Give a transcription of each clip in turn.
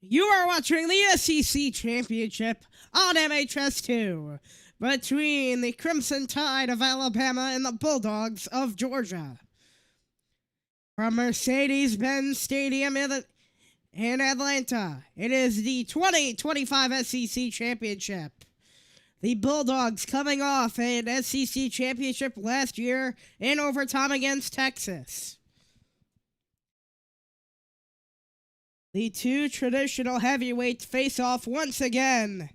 You are watching the SEC Championship on MHS2 between the Crimson Tide of Alabama and the Bulldogs of Georgia. From Mercedes-Benz Stadium in Atlanta, it is the 2025 SEC Championship. The Bulldogs coming off an SEC Championship last year in overtime against Texas. The two traditional heavyweights face off once again.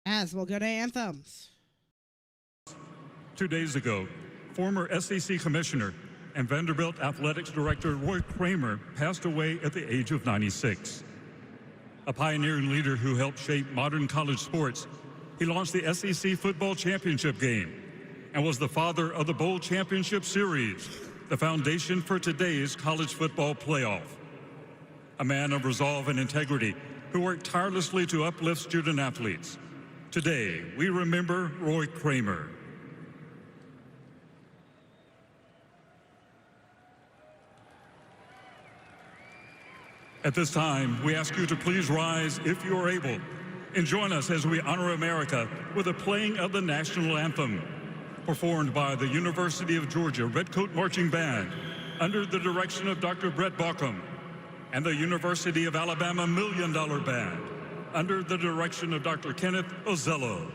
As we'll go to anthems. 2 days ago, former SEC Commissioner and Vanderbilt Athletics Director Roy Kramer passed away at the age of 96. A pioneering leader who helped shape modern college sports, he launched the SEC Football Championship game and was the father of the Bowl Championship Series, the foundation for today's college football playoff. A man of resolve and integrity who worked tirelessly to uplift student athletes. Today, we remember Roy Kramer. At this time, we ask you to please rise if you are able and join us as we honor America with the playing of the national anthem, performed by the University of Georgia Redcoat Marching Band under the direction of Dr. Brett Baucom, and the University of Alabama Million Dollar Band under the direction of Dr. Kenneth Ozello.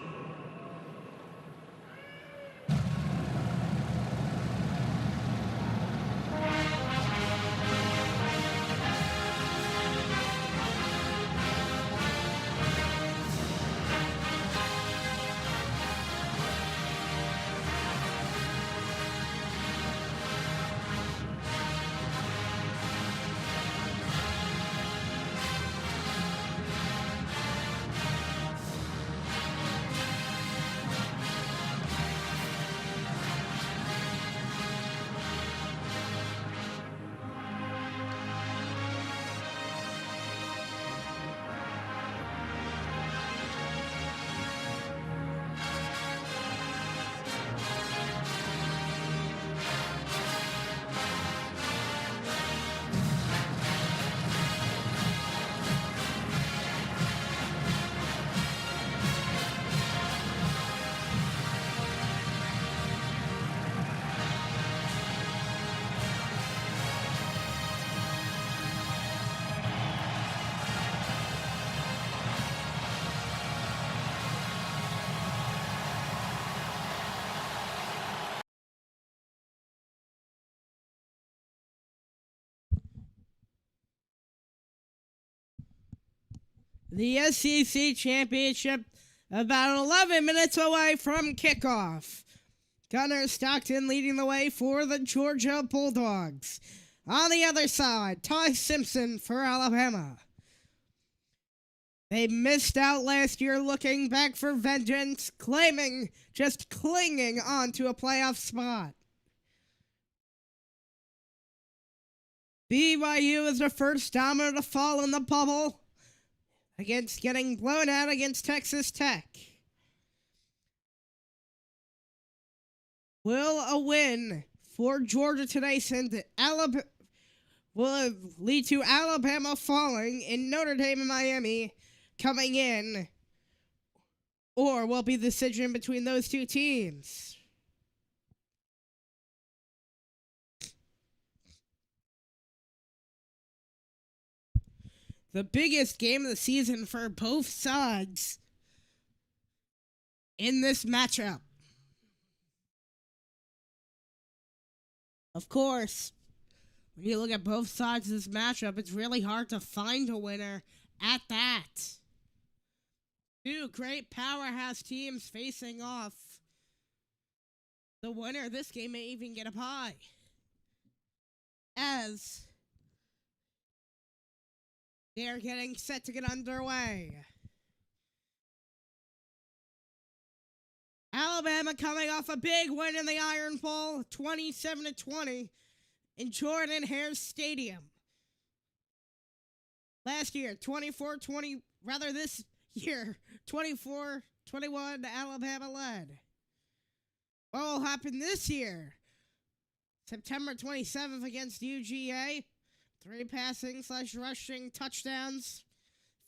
The SEC Championship about 11 minutes away from kickoff. Gunnar Stockton leading the way for the Georgia Bulldogs. On the other side, Ty Simpson for Alabama. They missed out last year looking back for vengeance, clinging on to a playoff spot. BYU is the first domino to fall in the bubble against getting blown out against Texas Tech. Will a win for Georgia today send Alabama will lead to Alabama falling and Notre Dame and Miami coming in, or will be the decision between those two teams? The biggest game of the season for both sides in this matchup. Of course, when you look at both sides of this matchup, it's really hard to find a winner at that. Two great powerhouse teams facing off. The winner of this game may even get a bye, as they are getting set to get underway. Alabama coming off a big win in the Iron Bowl, 27-20 in Jordan Hare Stadium. Last year, this year, 24-21, Alabama led. What will happen this year? September 27th against UGA. 3 passing/rushing touchdowns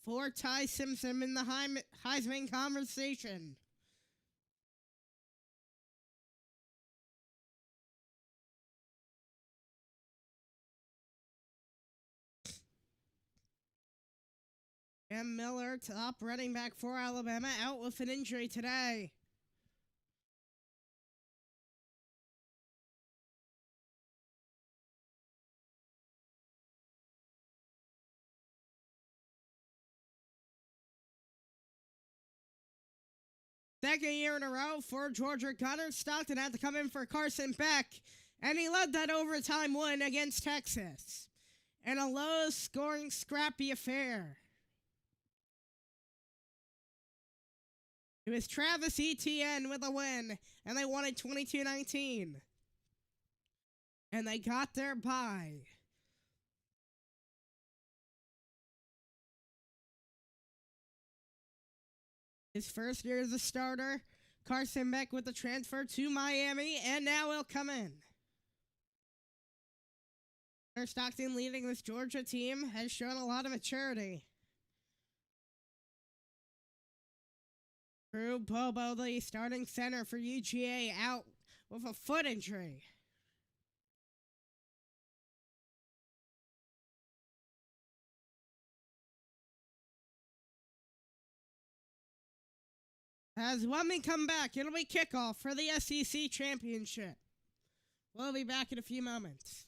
for Ty Simpson in the Heisman conversation. Cam Miller, top running back for Alabama, out with an injury today. Second year in a row for Georgia Gunner. Stockton had to come in for Carson Beck, and he led that overtime win against Texas in a low-scoring, scrappy affair. It was Travis Etienne with a win, and they won it 22-19. And they got their bye. His first year as a starter, Carson Beck with the transfer to Miami, and now he'll come in. Stockton leading this Georgia team has shown a lot of maturity. Drew Bobo, the starting center for UGA, out with a foot injury. As when we come back, it'll be kickoff for the SEC Championship. We'll be back in a few moments.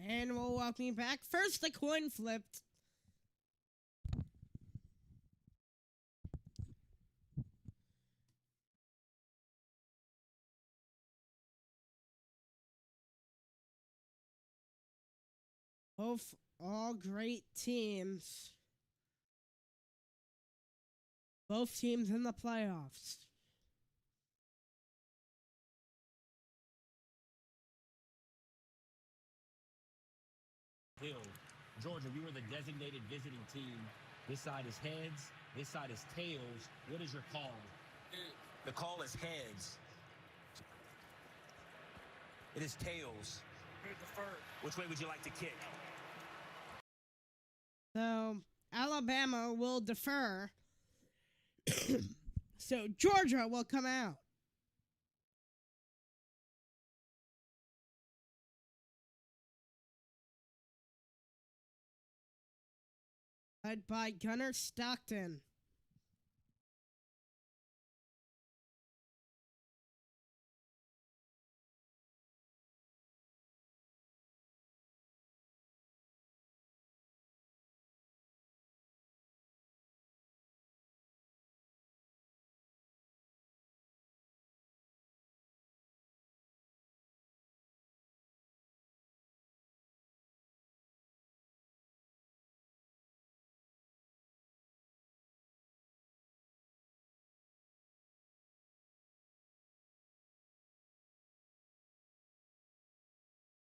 And we'll welcome you back. First, the coin flipped. Both all great teams. Both teams in the playoffs. Hill. Georgia, we were the designated visiting team. This side is heads, this side is tails. What is your call? The call is heads. It is tails. Which way would you like to kick? So, Alabama will defer. So, Georgia will come out. Led by Gunnar Stockton.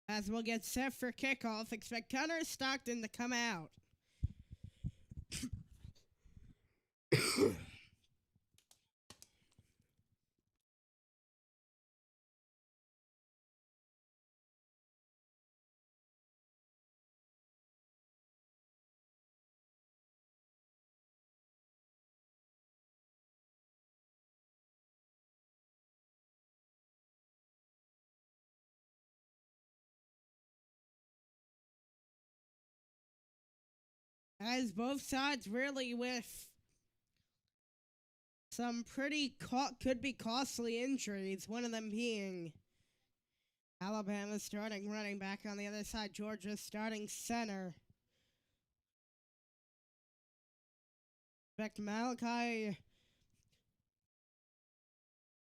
As we'll get set for kickoff, expect Gunnar Stockton to come out. As both sides really with some pretty could be costly injuries, one of them being Alabama starting running back on the other side, Georgia starting center. Expect Malachi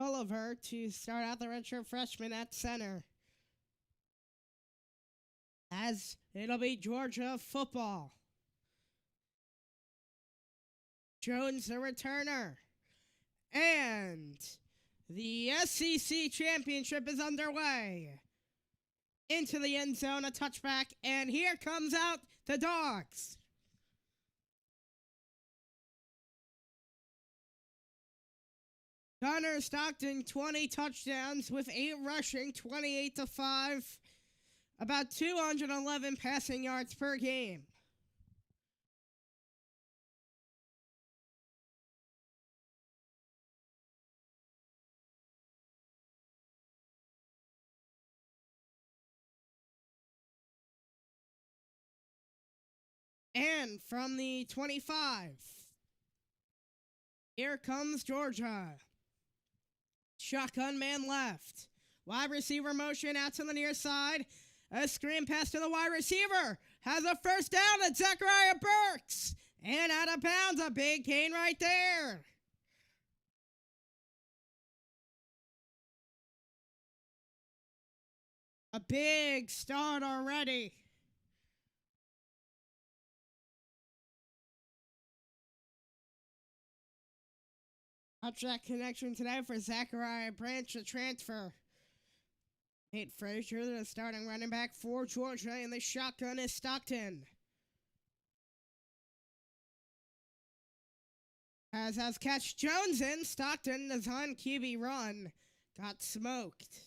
Oliver to start out the redshirt freshman at center. As it'll be Georgia football. Jones, the returner. And the SEC championship is underway. Into the end zone, a touchback, and here comes out the Dogs. Gunnar Stockton, 20 touchdowns with 8 rushing, 28-5, about 211 passing yards per game. And from the 25, here comes Georgia. Shotgun man left. Wide receiver motion out to the near side. A screen pass to the wide receiver. Has a first down at Zachariah Burks. And out of bounds, a big gain right there. A big start already. Touchback connection today for Zachariah Branch, the transfer. Nate Frazier, the starting running back for Georgia, and the shotgun is Stockton. As catch Jones in, Stockton is on QB run. Got smoked.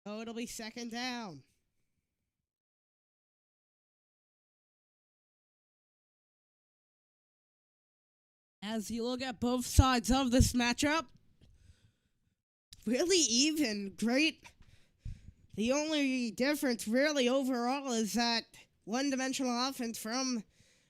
Oh, it'll be second down. As you look at both sides of this matchup, really even, great. The only difference really overall is that one-dimensional offense from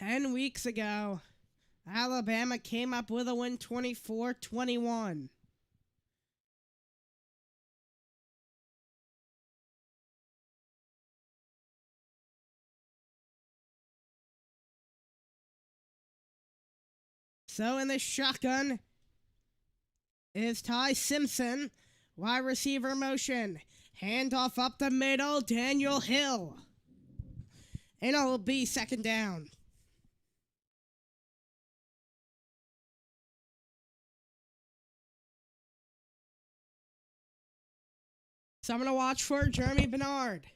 10 weeks ago, Alabama came up with a win 24-21. So in the shotgun is Ty Simpson, wide receiver motion. Handoff up the middle, Daniel Hill. And it'll be second down. So I'm going to watch for Jeremy Bernard.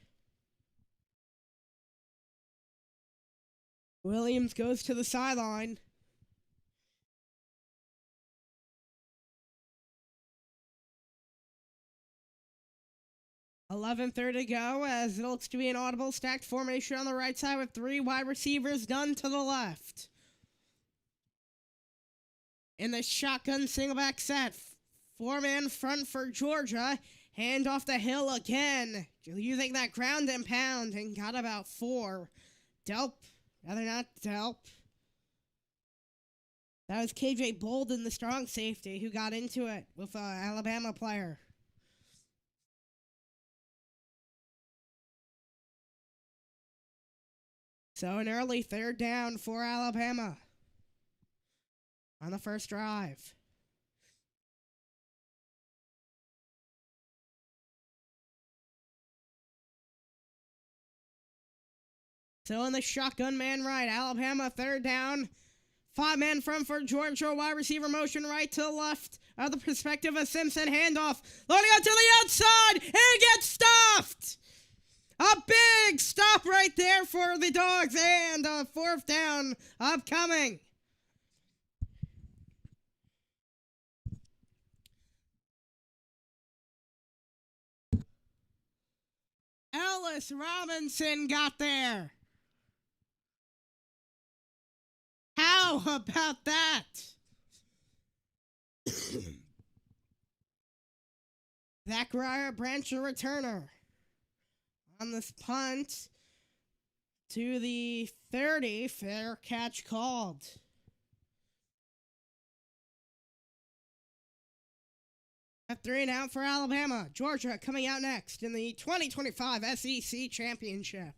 Williams goes to the sideline. .11:30 to go as it looks to be an audible stacked formation on the right side with 3 wide receivers done to the left. In the shotgun single back set, 4-man front for Georgia. Hand off the Hill again, using that ground and pound, and got about 4. Delp, rather not Delp. That was KJ Bolden, the strong safety, who got into it with an Alabama player. So an early 3rd down for Alabama on the first drive. So in the shotgun man right, Alabama 3rd down. 5-man front for Georgia, wide receiver motion right to the left of the perspective of Simpson. Handoff, loading out to the outside, and gets stopped! A big stop right there for the Dogs, and a 4th down upcoming. Ellis Robinson got there. How about that? Zachariah Branch, a returner. On this punt to the 30, fair catch called. At 3 and out for Alabama. Georgia coming out next in the 2025 SEC Championship.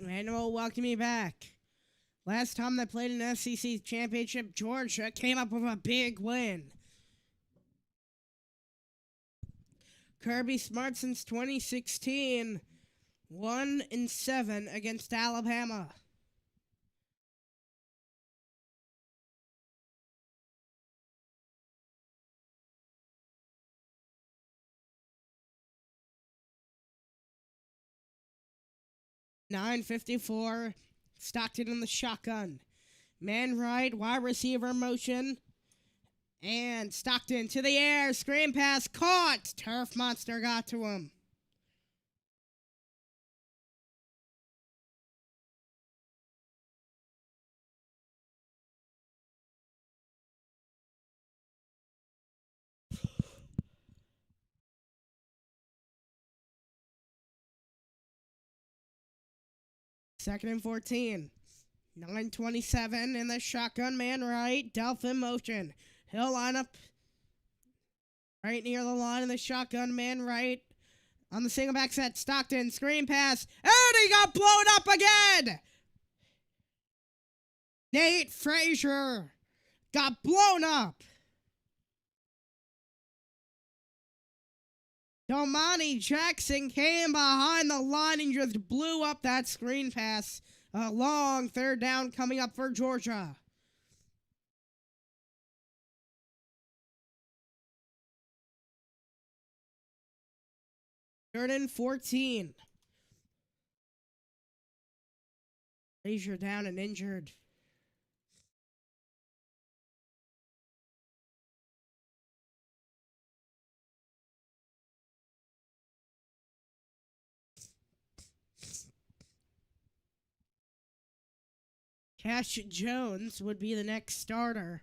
And we'll welcome you back. Last time they played an SEC championship, Georgia came up with a big win. Kirby Smart since 2016, 1-7 against Alabama. .954, Stockton in the shotgun. Man right, wide receiver motion. And Stockton to the air, screen pass, caught. Turf Monster got to him. Second and 14. 9:27 in the shotgun, man right. Delphin motion. He'll line up right near the line in the shotgun, man right. On the single back set, Stockton, screen pass, and he got blown up again! Nate Frazier got blown up. Domani Jackson came behind the line and just blew up that screen pass. A long third down coming up for Georgia. Third and 14. Frazier down and injured. Cash Jones would be the next starter.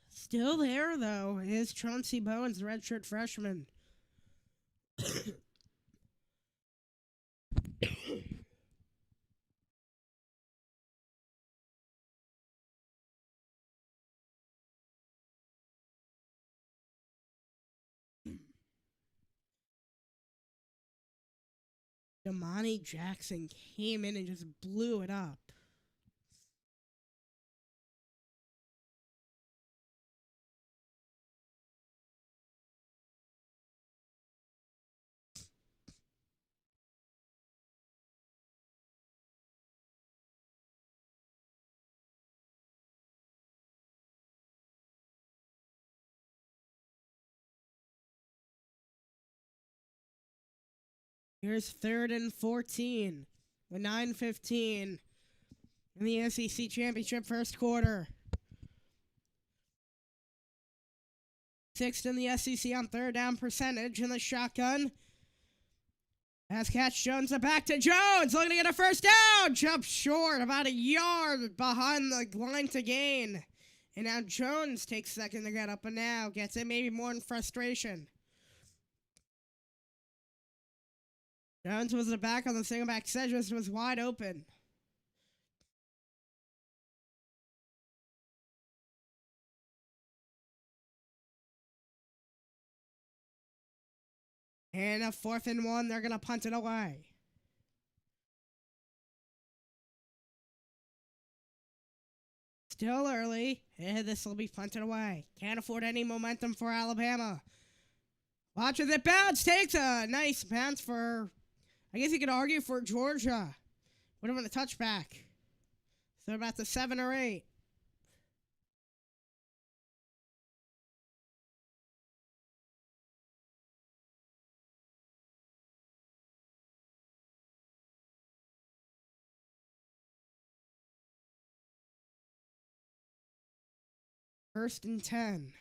Still there, though, is Chauncey Bowens, redshirt freshman. Domani Jackson came in and just blew it up. Here's third and 14 with 9:15 in the SEC Championship first quarter. Sixth in the SEC on third down percentage in the shotgun. As Catch Jones back to Jones, looking to get a first down. Jump short, about a yard behind the line to gain. And now Jones takes second to get up and now gets it maybe more in frustration. Jones was the back on the single back. Sedgwick was wide open. And a 4th and 1, they're going to punt it away. Still early, and this will be punted away. Can't afford any momentum for Alabama. Watch as it bounce, takes a nice bounce for, I guess you could argue for Georgia. Would have been a touchback. So about the 7 or 8. First and 10.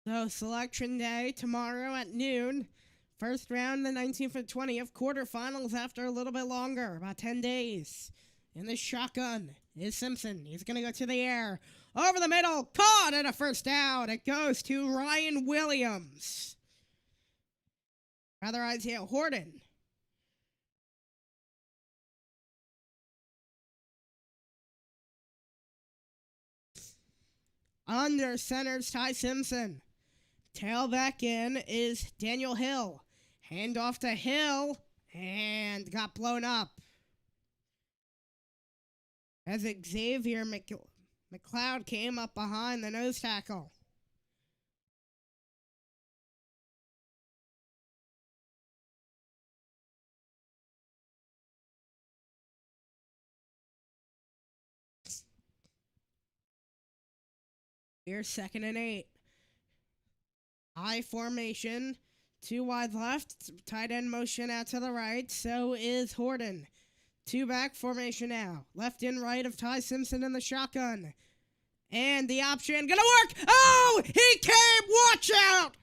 So, Selection Day tomorrow at noon. First round, the 19th and 20th. Quarterfinals after a little bit longer, about 10 days. In the shotgun is Simpson. He's going to go to the air. Over the middle, caught at a first down. It goes to Ryan Williams. Rather, Isaiah Horton. Under centers Ty Simpson. Tailback in is Daniel Hill. Handoff to Hill, and got blown up. As Xavier McLeod came up behind the nose tackle. Here's 2nd and 8. High formation. 2 wide left. Tight end motion out to the right. So is Horton. 2 back formation now. Left and right of Ty Simpson in the shotgun. And the option gonna work. Oh, he came. Watch out.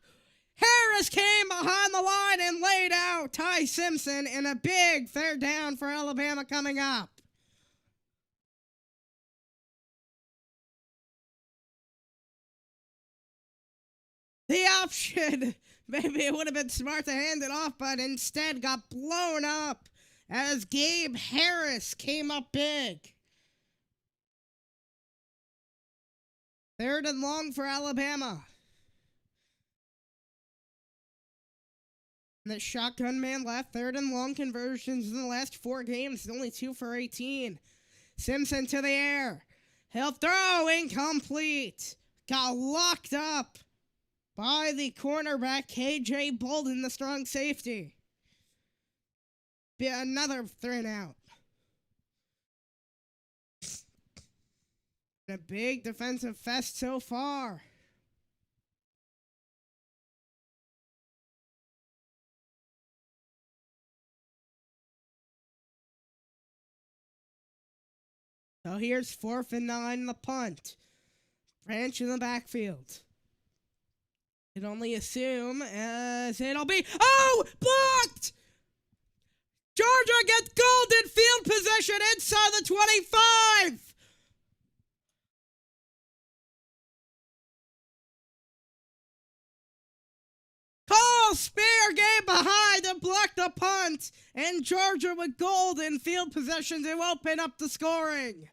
Harris came behind the line and laid out Ty Simpson in a big 3rd down for Alabama coming up. The option, maybe it would have been smart to hand it off, but instead got blown up as Gabe Harris came up big. 3rd and long for Alabama. The shotgun man left. 3rd and long conversions in the last 4 games. Only 2 for 18. Simpson to the air. He'll throw. Incomplete. Got locked up by the cornerback, KJ Bolden, the strong safety. Be another 3 and out. A big defensive fest so far. So here's 4th and 9, the punt. Branch in the backfield. Can only assume as it'll be. Oh! Blocked! Georgia gets golden field position inside the 25! Cole Spear game behind and blocked the punt, and Georgia with golden field possession to open up the scoring.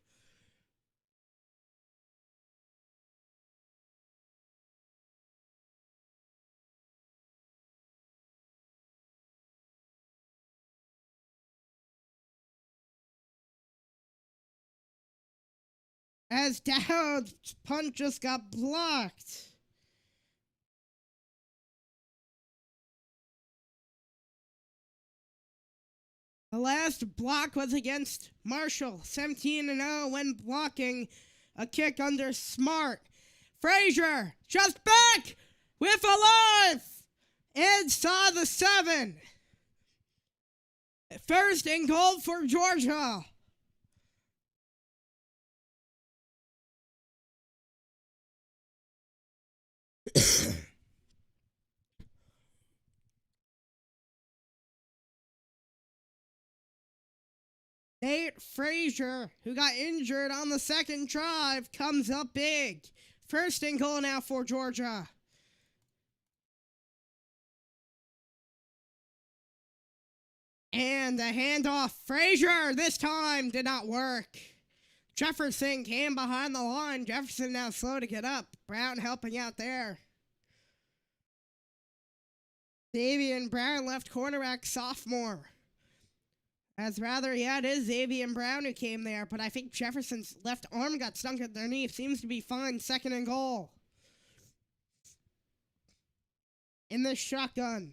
As Dowd's punt just got blocked. The last block was against Marshall, 17-0 when blocking a kick under Smart. Frazier just back with a life inside the 7. 1st and goal for Georgia. Nate Frazier, who got injured on the 2nd drive, comes up big. 1st and goal now for Georgia. And the handoff. Frazier this time did not work. Jefferson came behind the line. Jefferson now slow to get up. Brown helping out there. Davian Brown, left cornerback, sophomore. As rather, yeah, it is Xavier Brown who came there, but I think Jefferson's left arm got stunk at their knee. Seems to be fine. 2nd and goal. In the shotgun.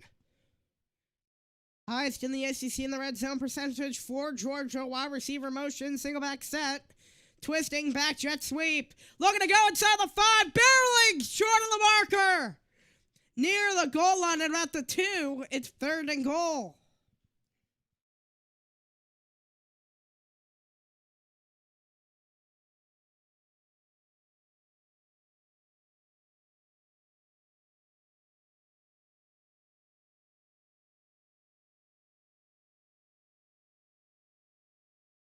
Highest in the SEC in the red zone percentage for Georgia. Wide receiver motion, single back set. Twisting back jet sweep. Looking to go inside the 5. Barreling short of the marker. Near the goal line at about the 2. It's 3rd and goal.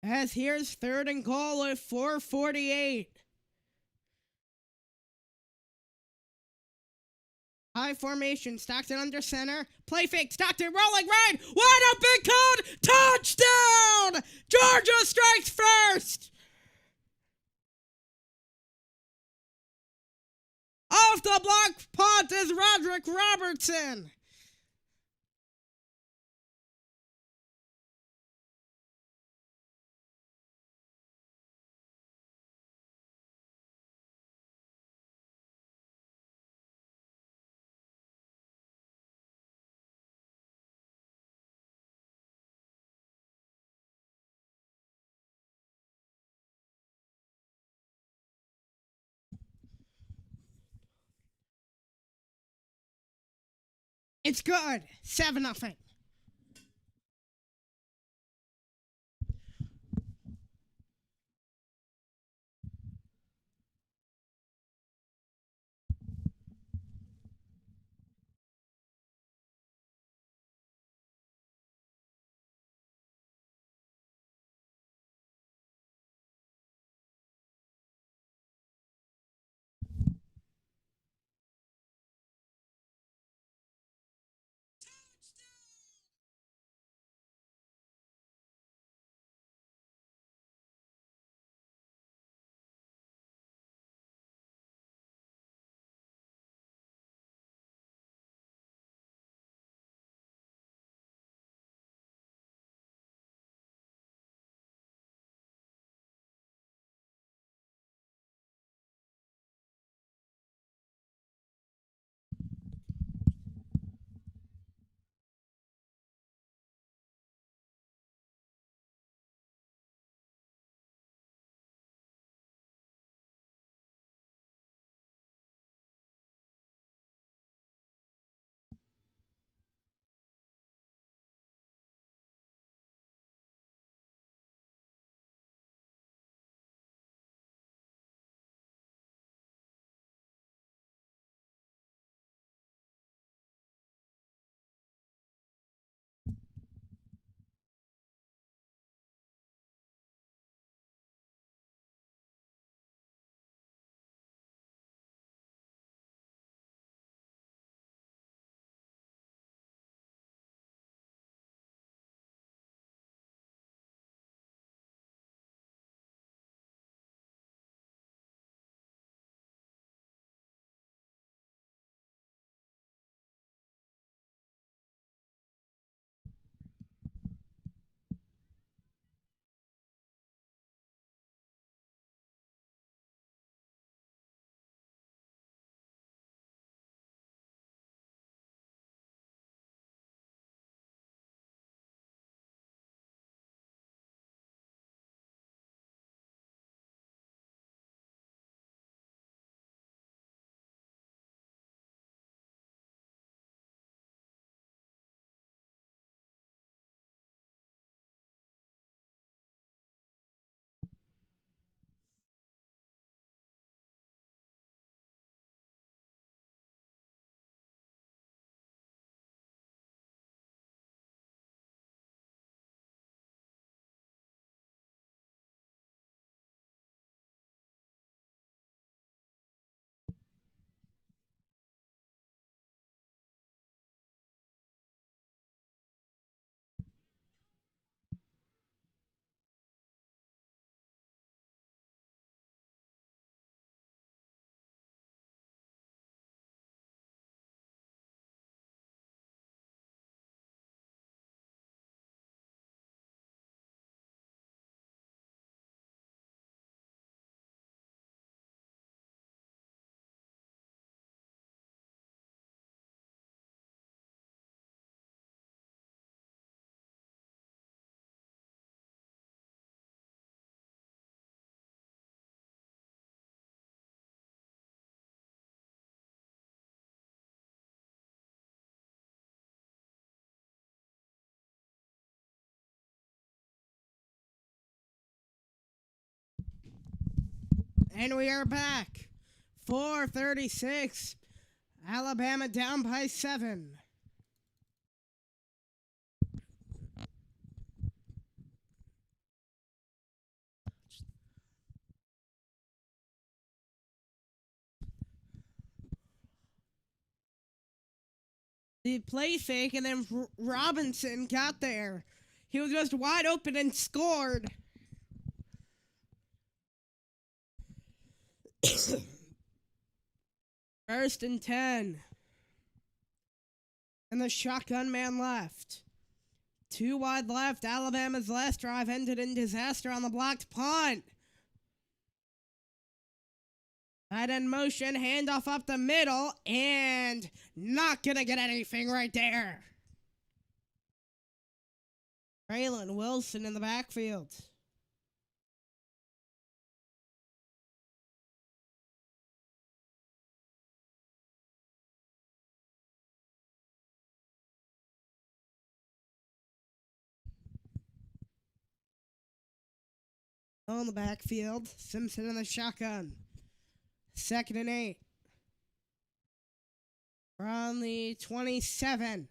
As here's 3rd and goal at 4:48. High formation, Stockton under center. Play fake, Stockton rolling right. Wide open cone. Touchdown! Georgia strikes first. Off the block punt is Roderick Robertson. It's good. 7-0. And we are back. 4:36. Alabama down by 7. The play fake, and then Robinson got there. He was just wide open and scored. First and 10. And the shotgun man left. 2 wide left. Alabama's last drive ended in disaster on the blocked punt. Tight end motion, handoff up the middle, and not gonna get anything right there. Braylon Wilson in the backfield. On the backfield, Simpson in the shotgun. 2nd and 8. We're on the 27.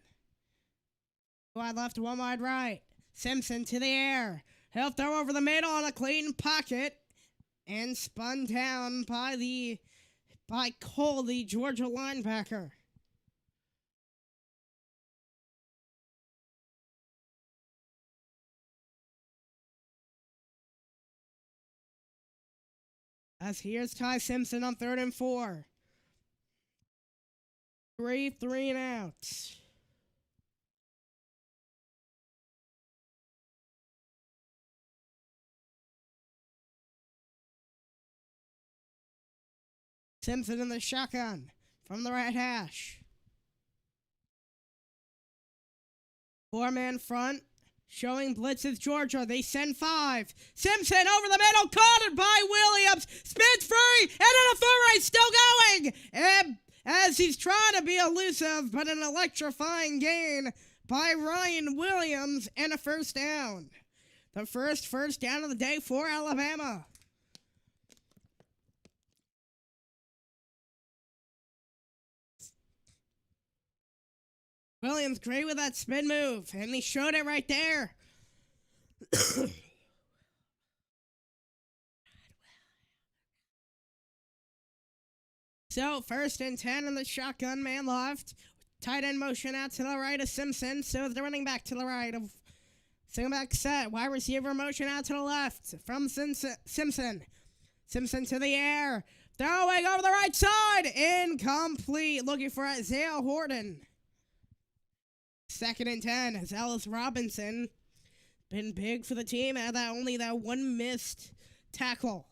2 wide left, 1 wide right. Simpson to the air. He'll throw over the middle on a clean pocket. And spun down by Cole, the Georgia linebacker. As here's Ty Simpson on 3rd and 4. 3 and out. Simpson in the shotgun from the right hash. 4-man front. Showing blitzes Georgia. They send 5. Simpson over the middle. Caught it by Williams. Spins free. And in a full race. Still going. And as he's trying to be elusive. But an electrifying gain by Ryan Williams. And a first down. The first down of the day for Alabama. Williams great with that spin move, and he showed it right there. So, 1st and 10 and the shotgun man left. Tight end motion out to the right of Simpson. So is the running back to the right of single back set. Wide receiver motion out to the left from Simpson. Simpson to the air. Throwing over the right side. Incomplete. Looking for Isaiah Horton. 2nd and 10 as Ellis Robinson been big for the team. Had only that one missed tackle.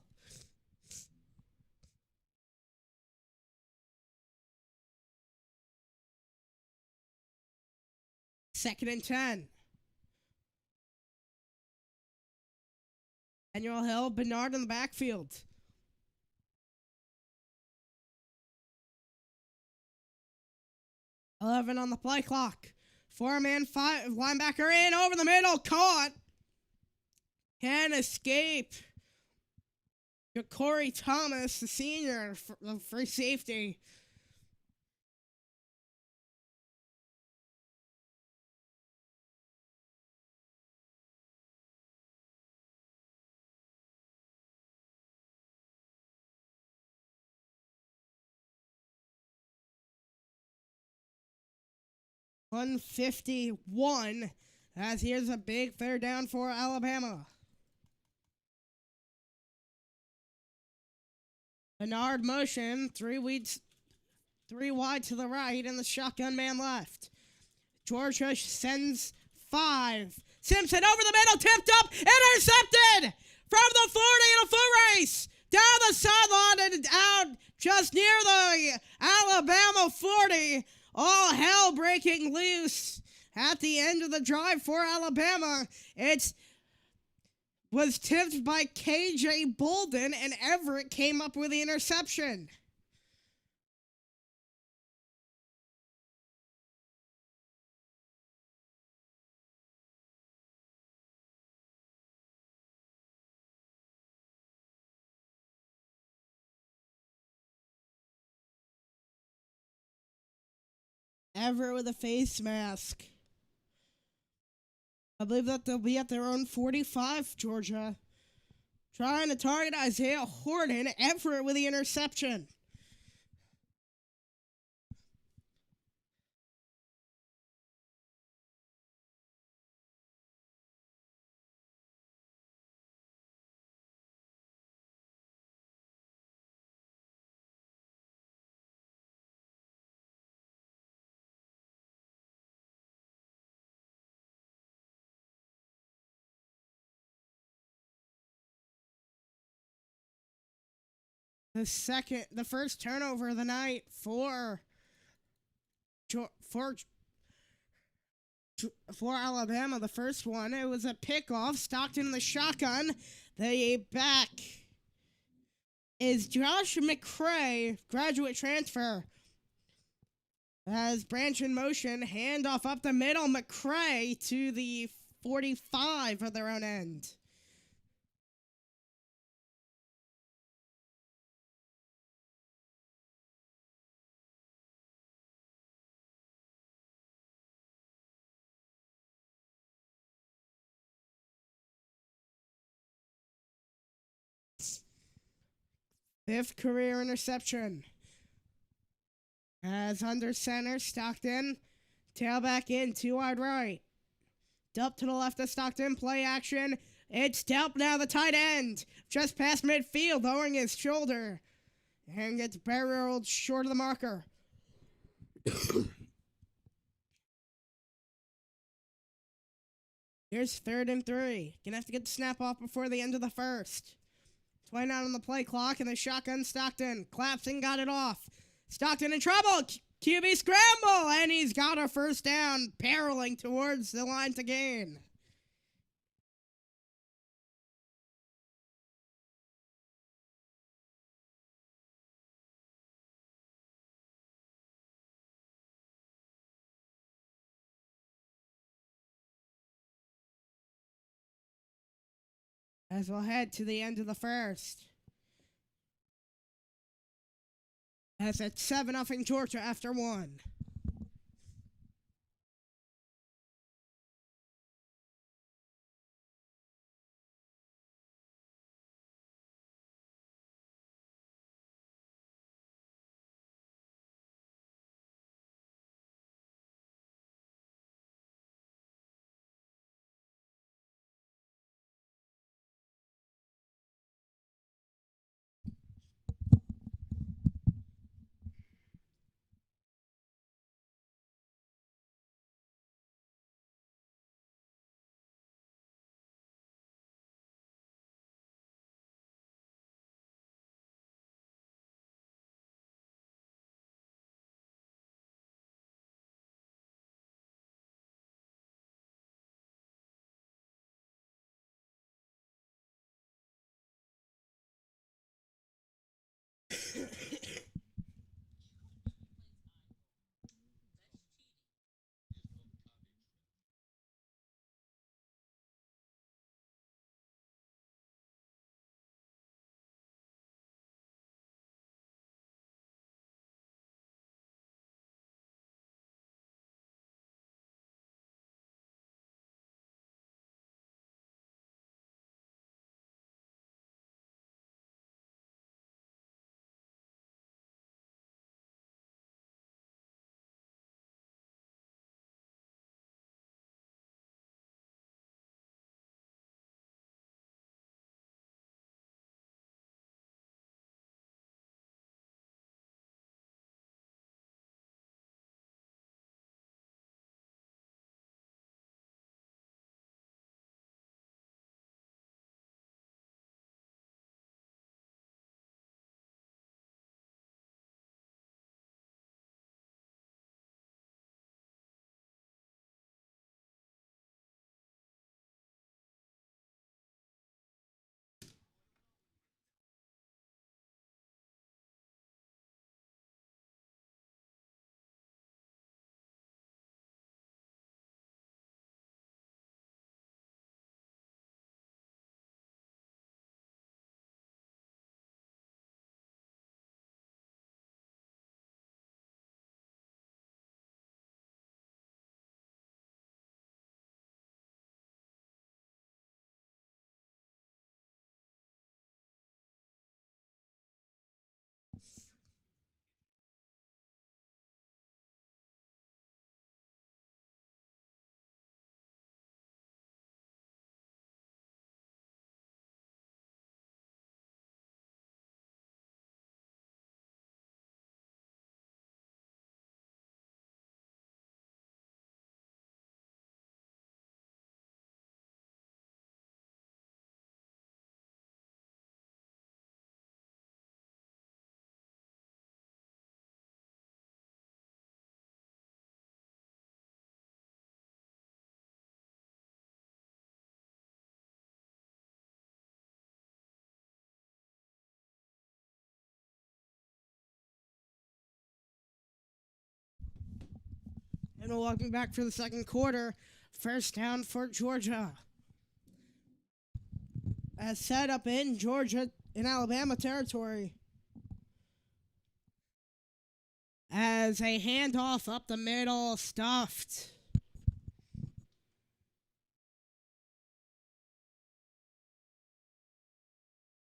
Second and 10. Daniel Hill, Bernard in the backfield. $11 on the play clock. 4-man, 5 linebacker in over the middle, caught. Can escape. Corey Thomas, the senior, free safety. $151, as here's a big 3rd down for Alabama. Bernard motion, 3 wide to the right, and the shotgun man left. Georgia sends 5. Simpson over the middle, tipped up, intercepted from the 40 in a full race. Down the sideline and out just near the Alabama 40. All hell breaking loose at the end of the drive for Alabama. It was tipped by KJ Bolden, and Everett came up with the interception. Everett with a face mask. I believe that they'll be at their own 45, Georgia. Trying to target Isaiah Horton. Everett with the interception. the first turnover of the night for Alabama. The first one, it was a pickoff. Stockton in the shotgun. The back is Josh McCray, graduate transfer. As Branch in motion, handoff up the middle. McCray to the 45 of their own end. Fifth career interception. As under center, Stockton. Tailback in, 2 wide right. Delp to the left of Stockton, play action. It's Delp now, the tight end. Just past midfield, lowering his shoulder. And gets barreled short of the marker. Here's 3rd and 3. Gonna have to get the snap off before the end of the first. 29 on the play clock, and the shotgun Stockton. Clapson got it off. Stockton in trouble. QB scramble, and he's got a first down, barreling towards the line to gain. As we'll head to the end of the first. As it's 7-0 Georgia after 1. And welcome back for the second quarter. First down for Georgia. As set up in Georgia in Alabama territory. As a handoff up the middle, stuffed.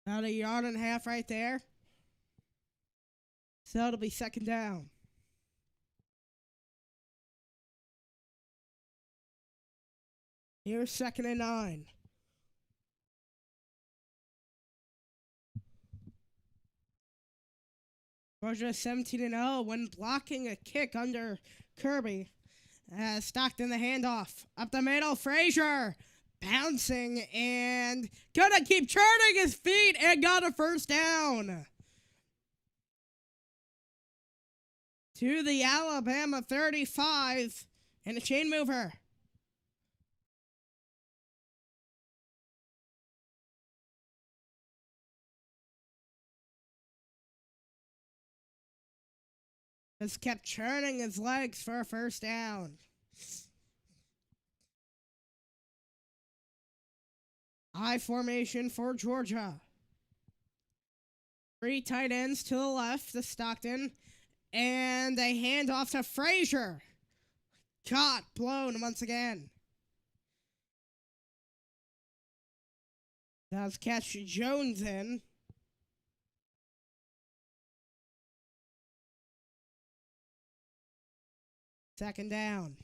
About a yard and a half right there. So it'll be second down. Here's 2nd and 9. Georgia 17-0 when blocking a kick under Kirby. Stockton the handoff. Up the middle, Frazier. Bouncing and gonna keep turning his feet and got a first down. To the Alabama 35 and a chain mover. Just kept churning his legs for a first down. I formation for Georgia. 3 tight ends to the left to Stockton. And a handoff to Frazier. Got blown once again. Does catch Jones in. Second down.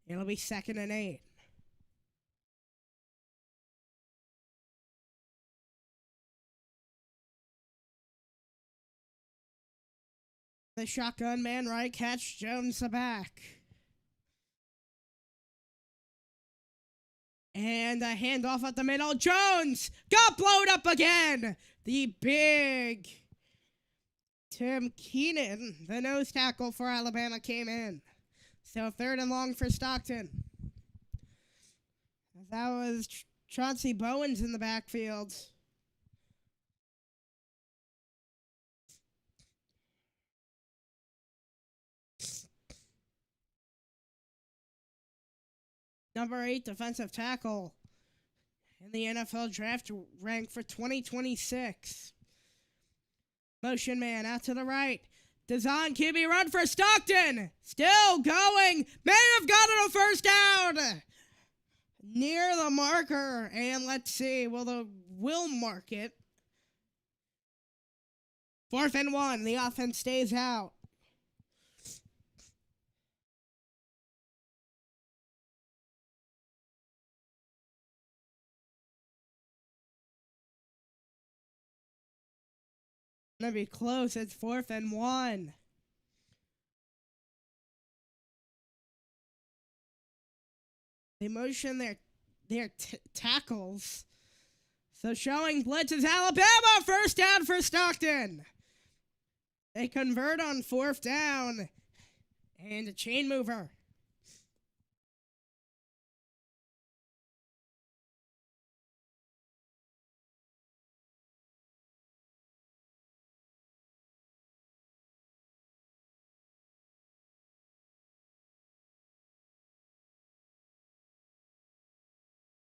It'll be 2nd and 8. The shotgun man right catch Jones the back. And a handoff at the middle. Jones got blown up again. The big Tim Keenan, the nose tackle for Alabama, came in. So 3rd and long for Stockton. That was Chauncey Bowens in the backfield. Number 8 defensive tackle in the NFL draft rank for 2026. Motion man out to the right. Dazon QB run for Stockton. Still going. May have gotten a first down. Near the marker. And let's see. Will mark it. 4th and 1. The offense stays out. Gonna be close. It's 4th and 1. They motion their tackles. So showing blitz is Alabama. First down for Stockton. They convert on 4th down. And a chain mover.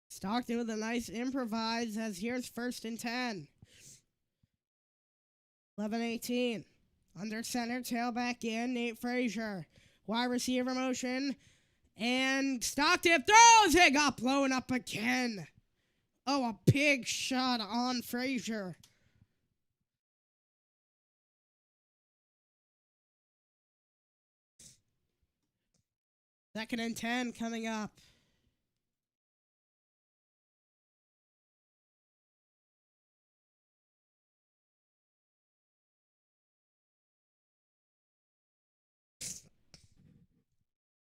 Stockton with a nice improvise as here's 1st and 10. 11-18. Under center, tailback in, Nate Frazier. Wide receiver motion. And Stockton throws. It got blown up again. Oh, a big shot on Frazier. Second and 10 coming up.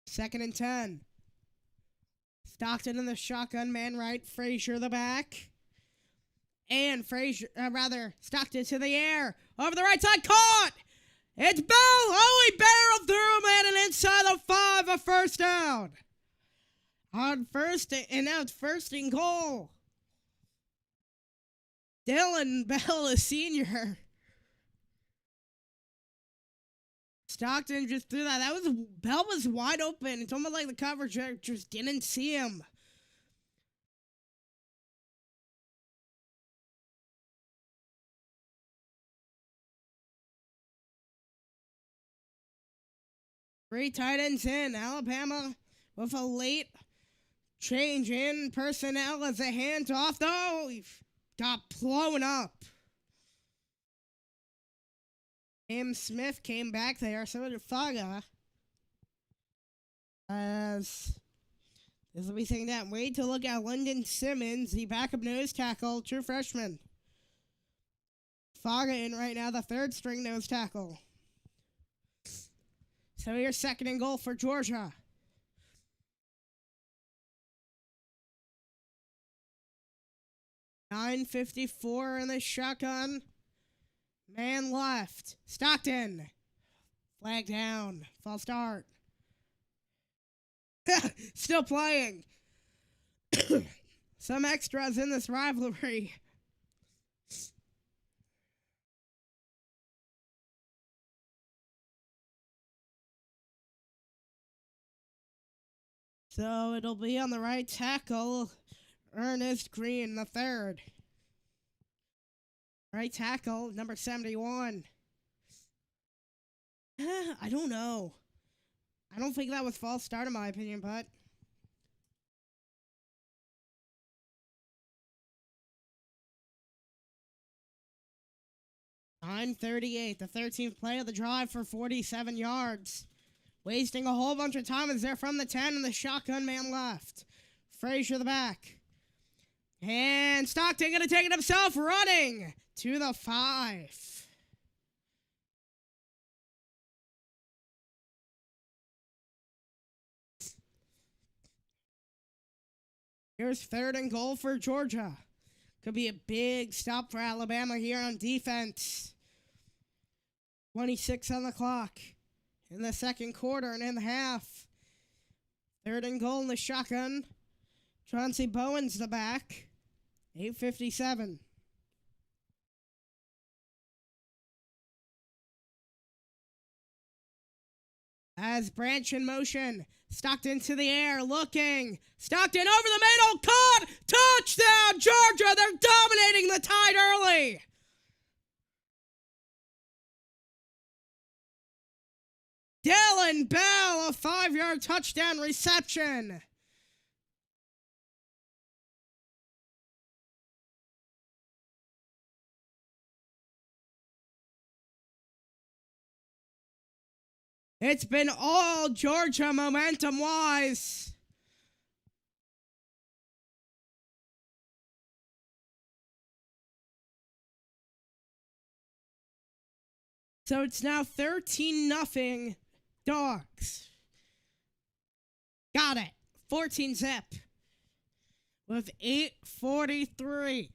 Second and 10. Stockton in the shotgun, man right. Frazier the back. And Stockton to the air. Over the right side, caught. It's Bell. Oh, he barreled through, man, and inside the 5, a first down. On first, and now it's 1st and goal. Dylan Bell, a senior. Stockton just threw that. Bell was wide open. It's almost like the coverage just didn't see him. Three tight ends in. Alabama with a late change in personnel as a handoff. Though he got blown up. Tim Smith came back there, so did Faga. As this will be saying that. Wait to look at Lyndon Simmons, the backup nose tackle, true freshman. Faga in right now, the third string nose tackle. So here's 2nd and goal for Georgia. .954 in the shotgun. Man left. Stockton. Flag down. False start. Still playing. Some extras in this rivalry. So it'll be on the right tackle, Ernest Green, the third. Right tackle, number 71. I don't know. I don't think that was false start in my opinion, but... .938, the 13th play of the drive for 47 yards. Wasting a whole bunch of time as they're from the 10 and the shotgun man left. Frazier the back. And Stockton going to take it himself, running to the 5. Here's 3rd and goal for Georgia. Could be a big stop for Alabama here on defense. 26 on the clock in the second quarter and in the half. 3rd and goal in the shotgun. Chauncey Bowen's the back. 8:57. As Branch in motion. Stockton to the air, looking. Stockton over the middle, caught! Touchdown, Georgia! They're dominating the Tide early! Dylan Bell, a 5-yard touchdown reception. It's been all Georgia momentum-wise. So it's now 13-0 Dogs. Got it. 14 zip. With 8:43.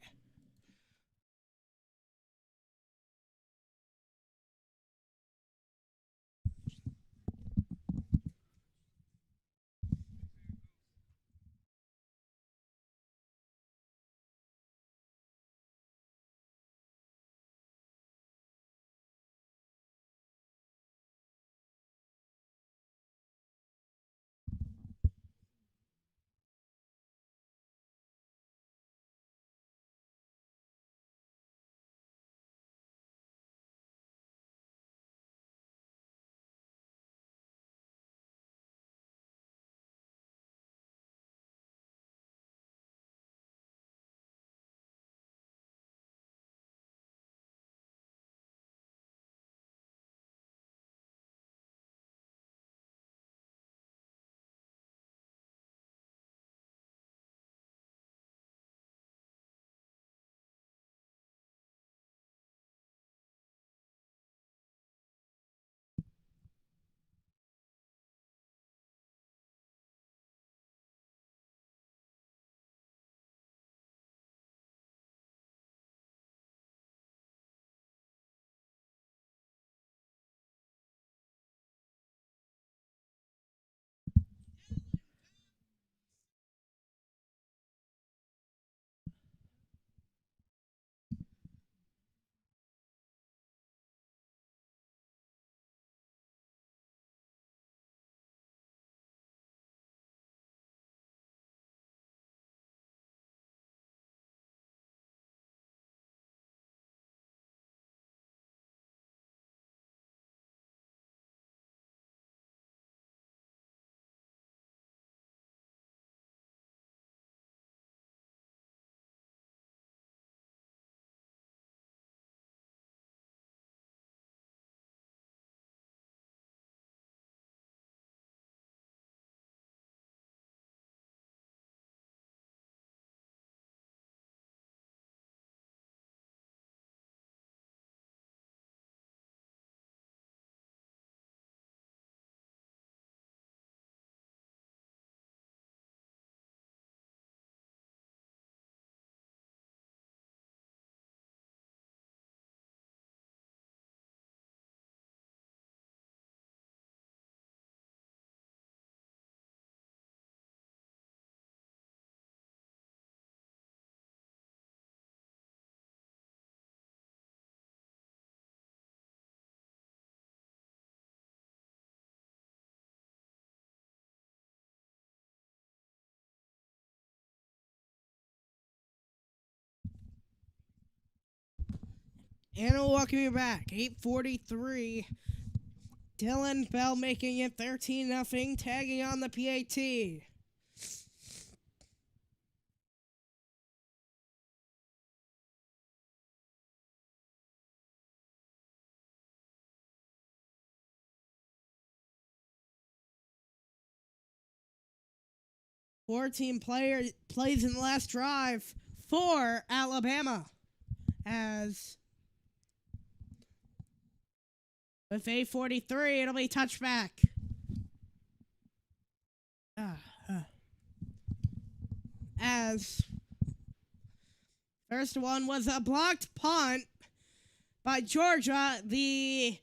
And we'll welcome you back. 8:43. Dylan Bell making it 13-0, tagging on the PAT. Four-team player plays in the last drive for Alabama. As with 8:43, it'll be touchback. As first one was a blocked punt by Georgia, the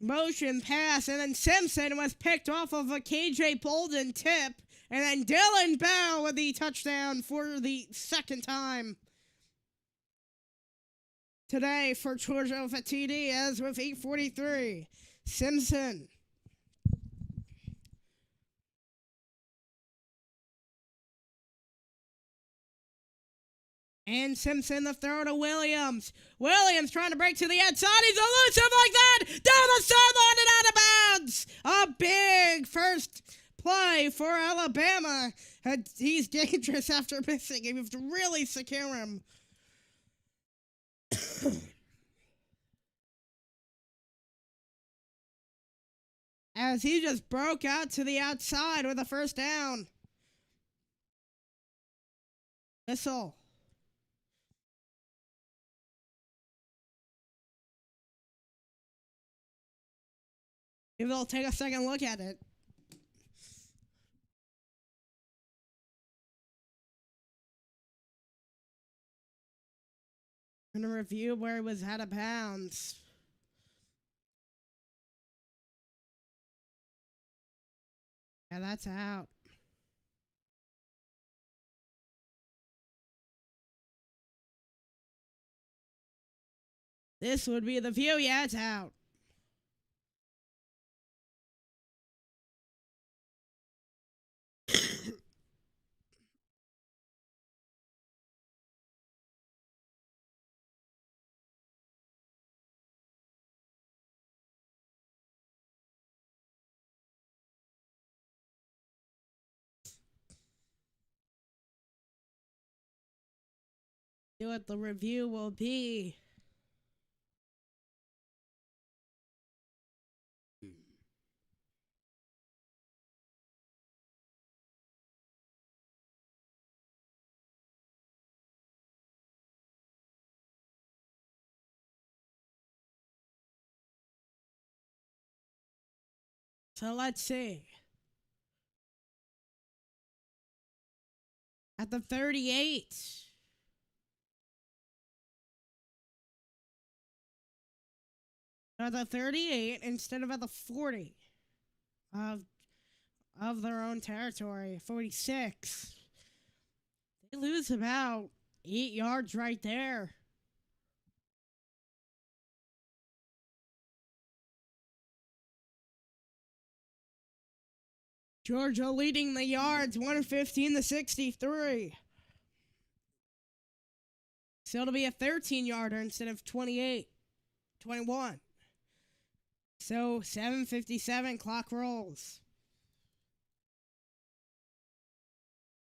motion pass, and then Simpson was picked off of a KJ Bolden tip, and then Dylan Bell with the touchdown for the second time today for Georgia with a TD, as with 8:43. Simpson. And Simpson, the throw to Williams. Williams trying to break to the outside. He's elusive like that. Down the sideline and out of bounds. A big first play for Alabama. He's dangerous after missing. You have to really secure him. As he just broke out to the outside with a first down. Whistle. Maybe they'll take a second look at it. I'm going to review where he was out of bounds. Yeah, that's out. This would be the view. Yeah, it's out. See what the review will be. So let's see. At the 38. At the 38 instead of at the 40 of their own territory. 46. They lose about 8 yards right there. Georgia leading the yards, 115-63. So it'll be a 13-yarder instead of 21. So 7:57, clock rolls.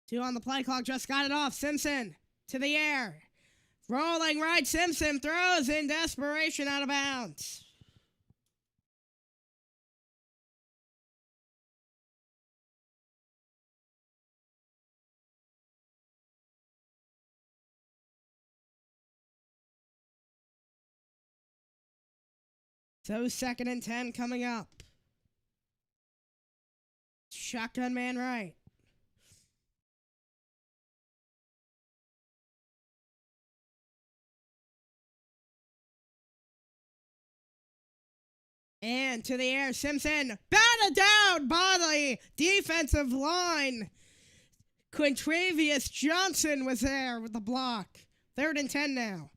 2 on the play clock, just got it off. Simpson to the air. Rolling right, Simpson throws in desperation out of bounds. So 2nd and 10 coming up. Shotgun man right. And to the air, Simpson batted down by the defensive line. Quintravious Johnson was there with the block. 3rd and 10 now.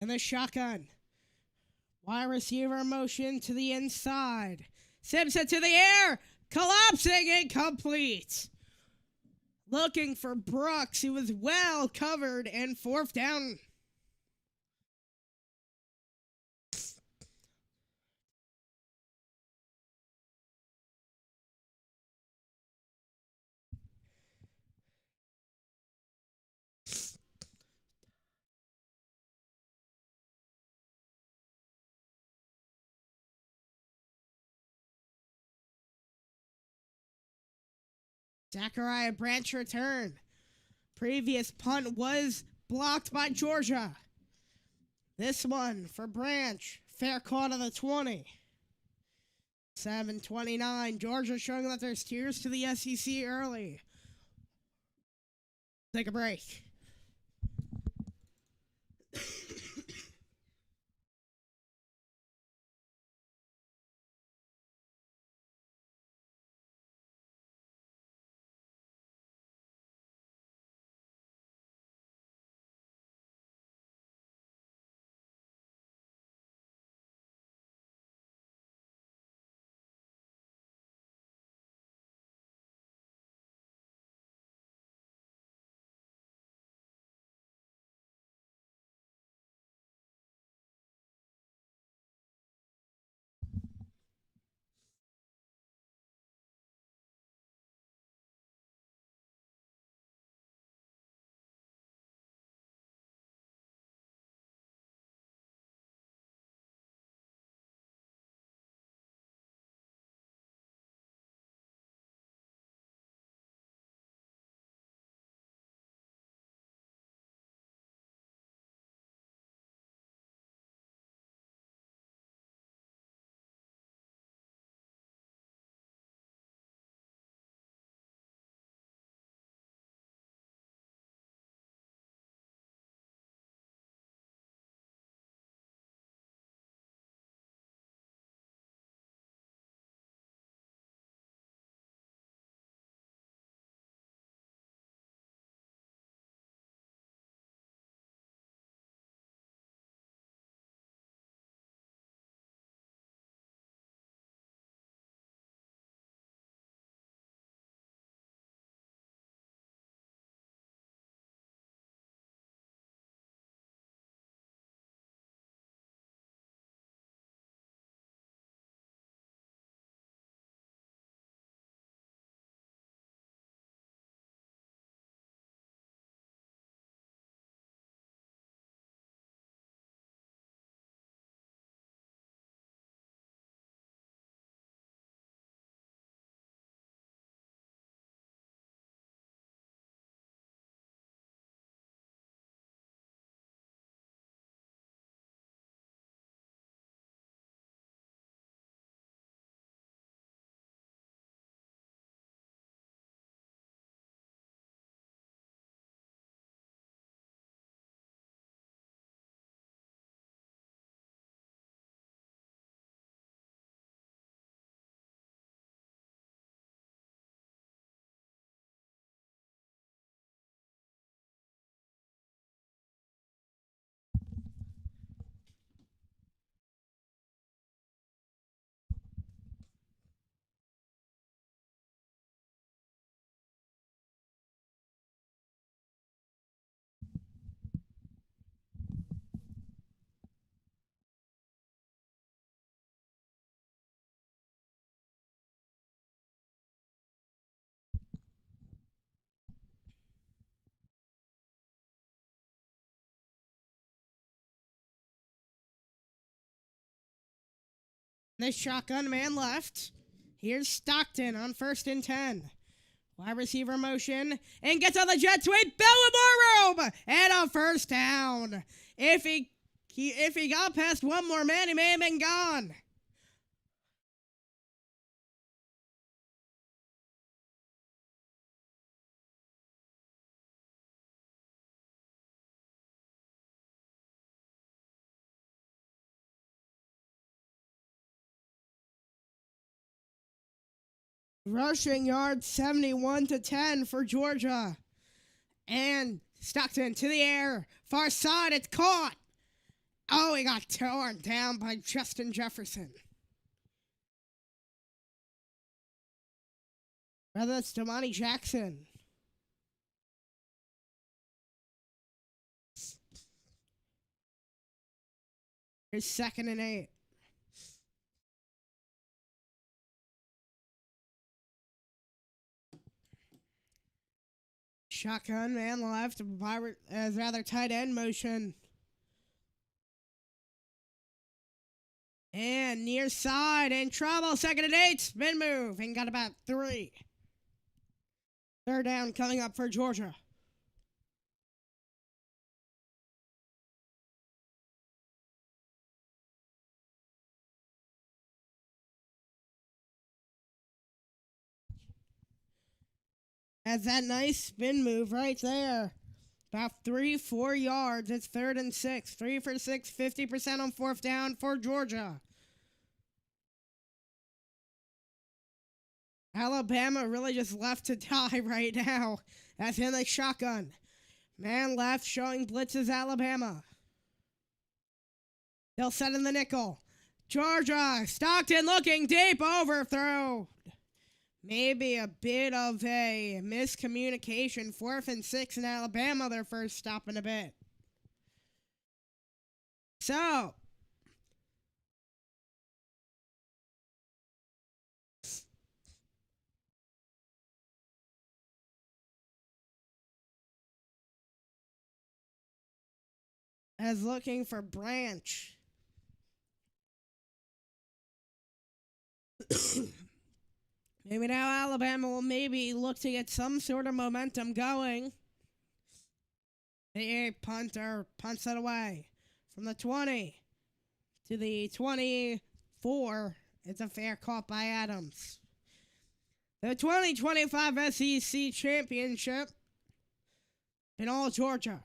in the shotgun. Wide receiver motion to the inside. Simpson to the air. Collapsing, incomplete. Looking for Brooks, who was well covered, and 4th down. Zachariah Branch return. Previous punt was blocked by Georgia. This one for Branch. Fair call to the 20. 7:29. Georgia showing that there's tears to the SEC early. Take a break. The shotgun man left. Here's Stockton on 1st and 10. Wide receiver motion and gets on the jet sweep. Bellamore room and a 1st down. If he got past one more man, he may have been gone. Rushing yards 71-10 for Georgia. And Stockton to the air. Far side, it's caught. Oh, he got torn down by Justin Jefferson. Rather, it's Damani Jackson. Here's 2nd and 8. Shotgun, man left, as rather tight end motion. And near side, in trouble, 2nd and 8, spin move, and got about 3. 3rd down coming up for Georgia. That's that nice spin move right there. About 3-4 yards. It's 3rd and 6. 3 for 6, 50% on 4th down for Georgia. Alabama really just left to die right now. That's in the shotgun. Man left showing blitzes Alabama. They'll set in the nickel. Georgia, Stockton looking deep, overthrow. Maybe a bit of a miscommunication. 4th and 6 in Alabama, their first stop in a bit. So, as looking for Branch. Maybe now Alabama will maybe look to get some sort of momentum going. The punter punts it away from the 20 to the 24. It's a fair caught by Adams. The 2025 SEC Championship in all Georgia.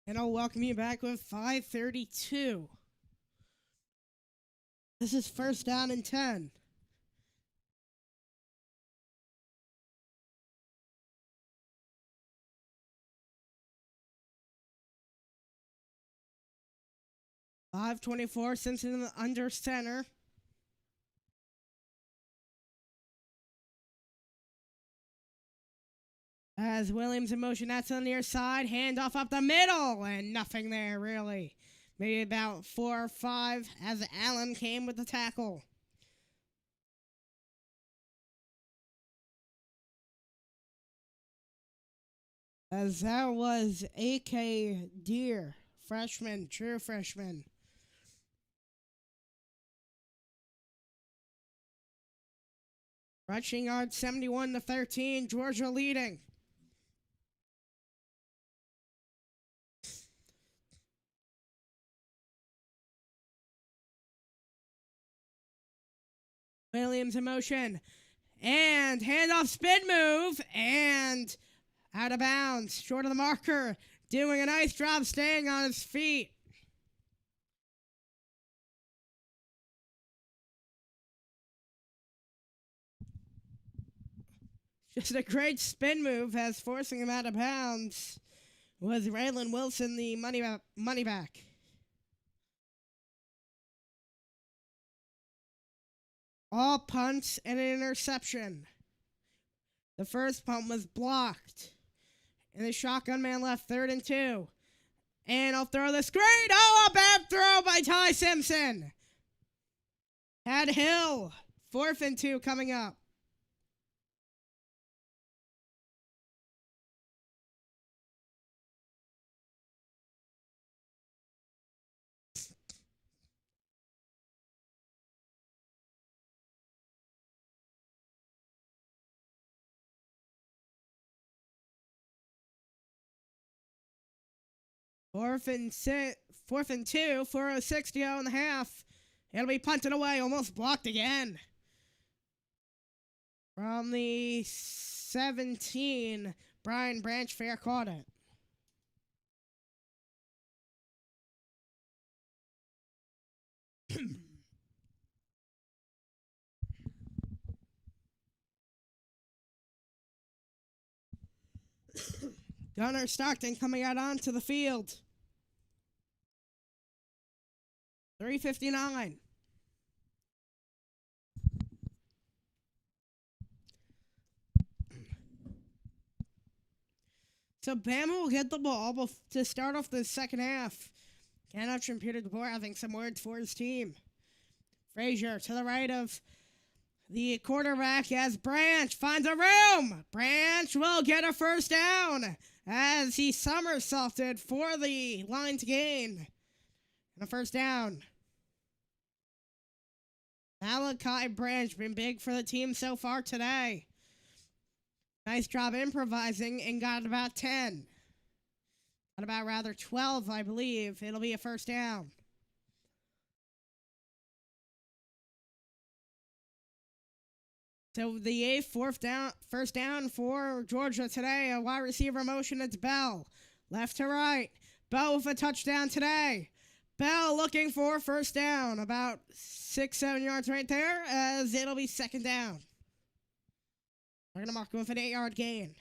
And I'll welcome you back with 5:32. This is first down and 10. .524 Simpson under center. As Williams in motion, that's on the near side. Handoff up the middle, and nothing there, really. Maybe about 4 or 5 as Allen came with the tackle. As that was A.K. Deere, freshman, true freshman. Rushing yard 71-13, Georgia leading. Williams in motion. And handoff spin move. And out of bounds. Short of the marker. Doing a nice job staying on his feet. Just a great spin move as forcing him out of bounds was Raylan Wilson, the money back. All punts and an interception. The first punt was blocked. And the shotgun man left 3rd and 2. And I'll throw the screen. Oh, a bad throw by Ty Simpson. Had Hill. 4th and 2 coming up. Fourth and 2, 4:06 to go in the half. It'll be punted away, almost blocked again. From the 17, Brian Branchfair caught it. Gunnar Stockton coming out onto the field. 3:59. So Bama will get the ball to start off the second half. Cannot computer DeBoer having some words for his team. Frazier to the right of the quarterback as Branch finds a room. Branch will get a first down as he somersaulted for the line to gain. And a first down. Malachi Branch been big for the team so far today. Nice job improvising and got about 10. Got about 12, I believe. It'll be a first down. So the eighth, first down for Georgia today. A wide receiver motion. It's Bell. Left to right. Bell with a touchdown today. Bell looking for first down. About 6-7 yards right there as it'll be second down. We're going to mark him with an 8-yard gain.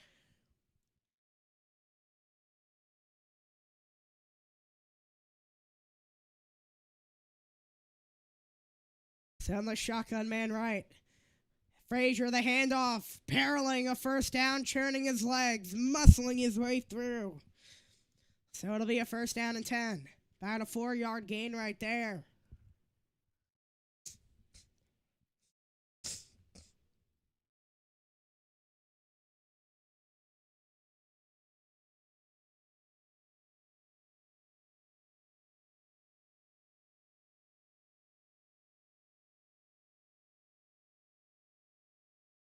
Send the shotgun man right. Frazier, the handoff, barreling a first down, churning his legs, muscling his way through. So it'll be a first down and 10. About a 4-yard gain right there.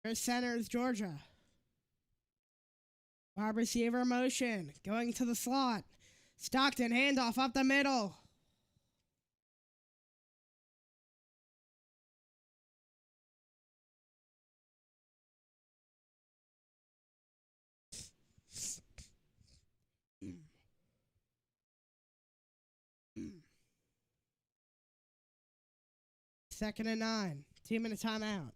Their center is Georgia. Wide receiver motion, going to the slot. Stockton, handoff up the middle. 2nd and 9. 2-minute timeout.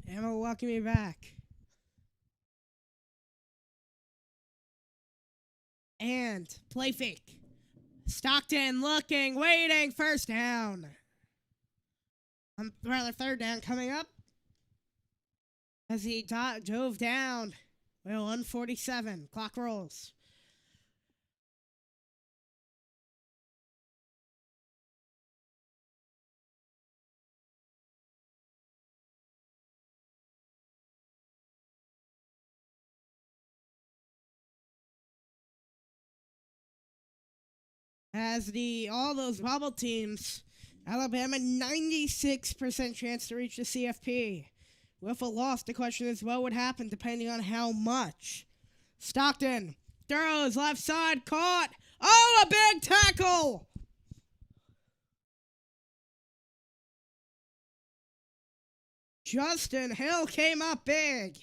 And we'll welcome you back. And play fake. Stockton looking, waiting, first down. Rather, third down coming up. As he dove down. Well, 1:47. Clock rolls. As all those bubble teams, Alabama 96% chance to reach the CFP. With a loss, the question is what would happen depending on how much. Stockton throws left side, caught. Oh, a big tackle! Justin Hill came up big.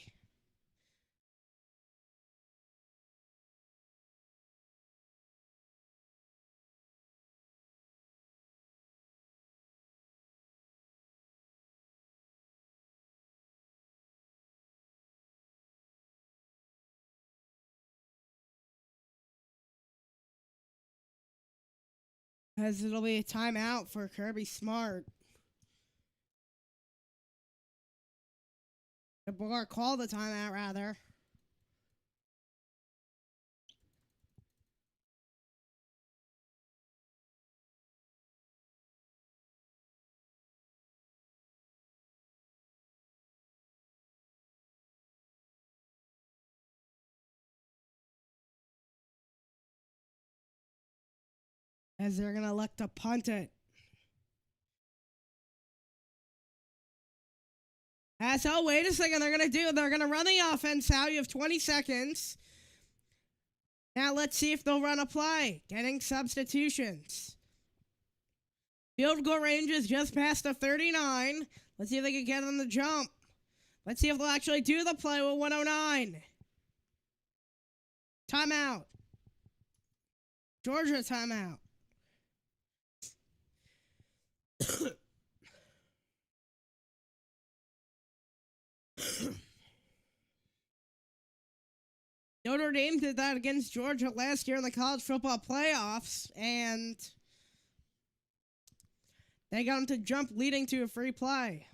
As it'll be a timeout for Kirby Smart. Or call the timeout, rather. As they're going to elect to punt it. Oh, wait a second. They're going to run the offense out. You have 20 seconds. Now let's see if they'll run a play. Getting substitutions. Field goal range is just past the 39. Let's see if they can get on the jump. Let's see if they'll actually do the play with 109. Timeout. Georgia timeout. Notre Dame did that against Georgia last year in the college football playoffs, and they got them to jump, leading to a free play.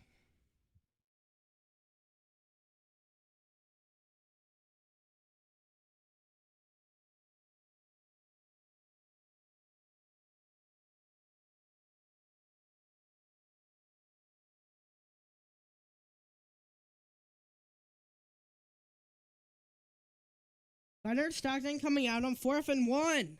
Leonard Stockton coming out on 4th and 1.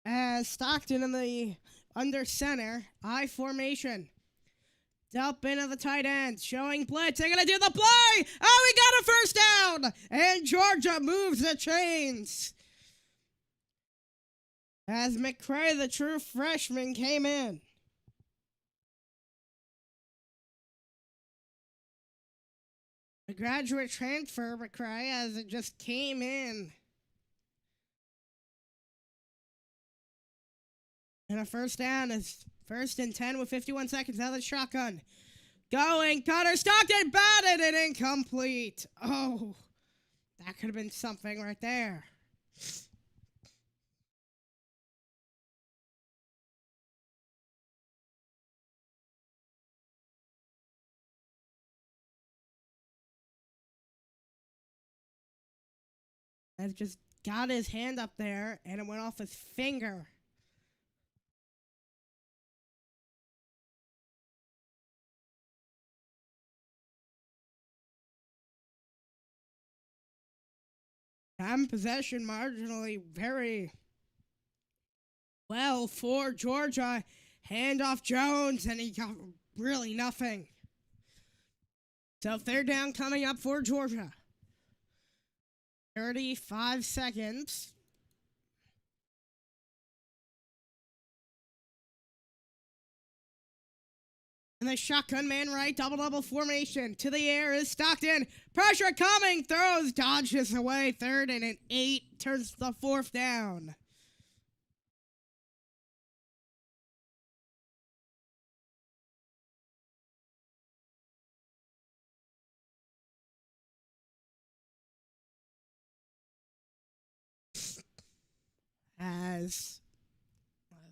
As Stockton in the under center, I formation. Dump into the tight end, showing blitz. They're going to do the play. Oh, we got a first down. And Georgia moves the chains. As McCray, the true freshman, came in. A graduate transfer, McCray, as it just came in. And a first down is 1st and 10 with 51 seconds out of the shotgun. Going, Connor Stockton batted it incomplete. Oh, that could have been something right there. Has just got his hand up there, and it went off his finger. Time possession marginally very well for Georgia. Handoff Jones, and he got really nothing. So 3rd down coming up for Georgia. 35 seconds. And the shotgun man right, double formation. To the air is Stockton. Pressure coming, throws, dodges away. 3rd and 8, turns the 4th down.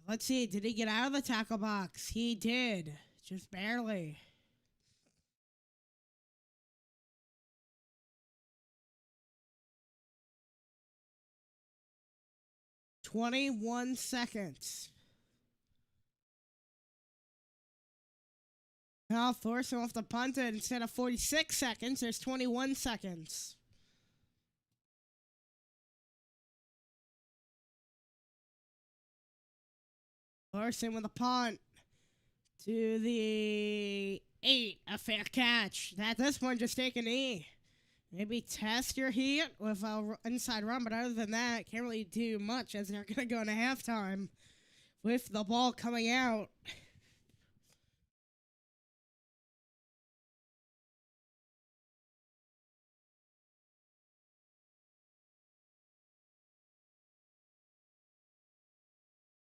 Let's see, did he get out of the tackle box? He did, just barely. "21 seconds. Now force him off the punt it. Instead of 46 seconds, there's 21 seconds. Larson with a punt to the 8, a fair catch. At this point, just take a knee. Maybe test your heat with an inside run, but other than that, can't really do much as they're going to go into halftime with the ball coming out.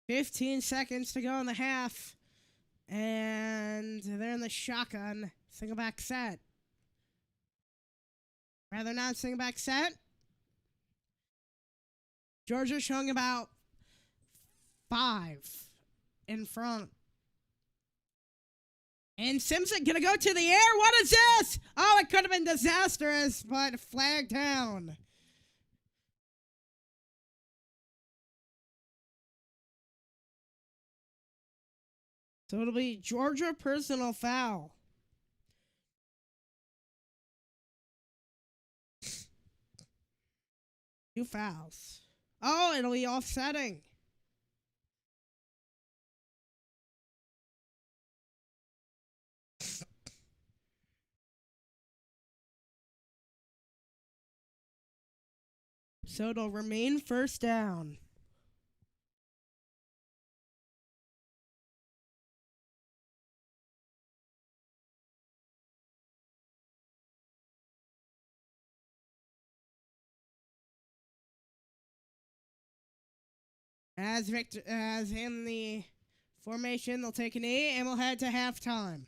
"15 seconds to go in the half. And they're in the shotgun. Single back set. Rather not single back set. Georgia showing about 5 in front. And Simpson gonna go to the air. What is this? Oh, it could have been disastrous, but flag down. So it'll be Georgia personal foul. Two fouls. Oh, it'll be offsetting. So it'll remain first down. As in the formation, they'll take a knee and we'll head to halftime.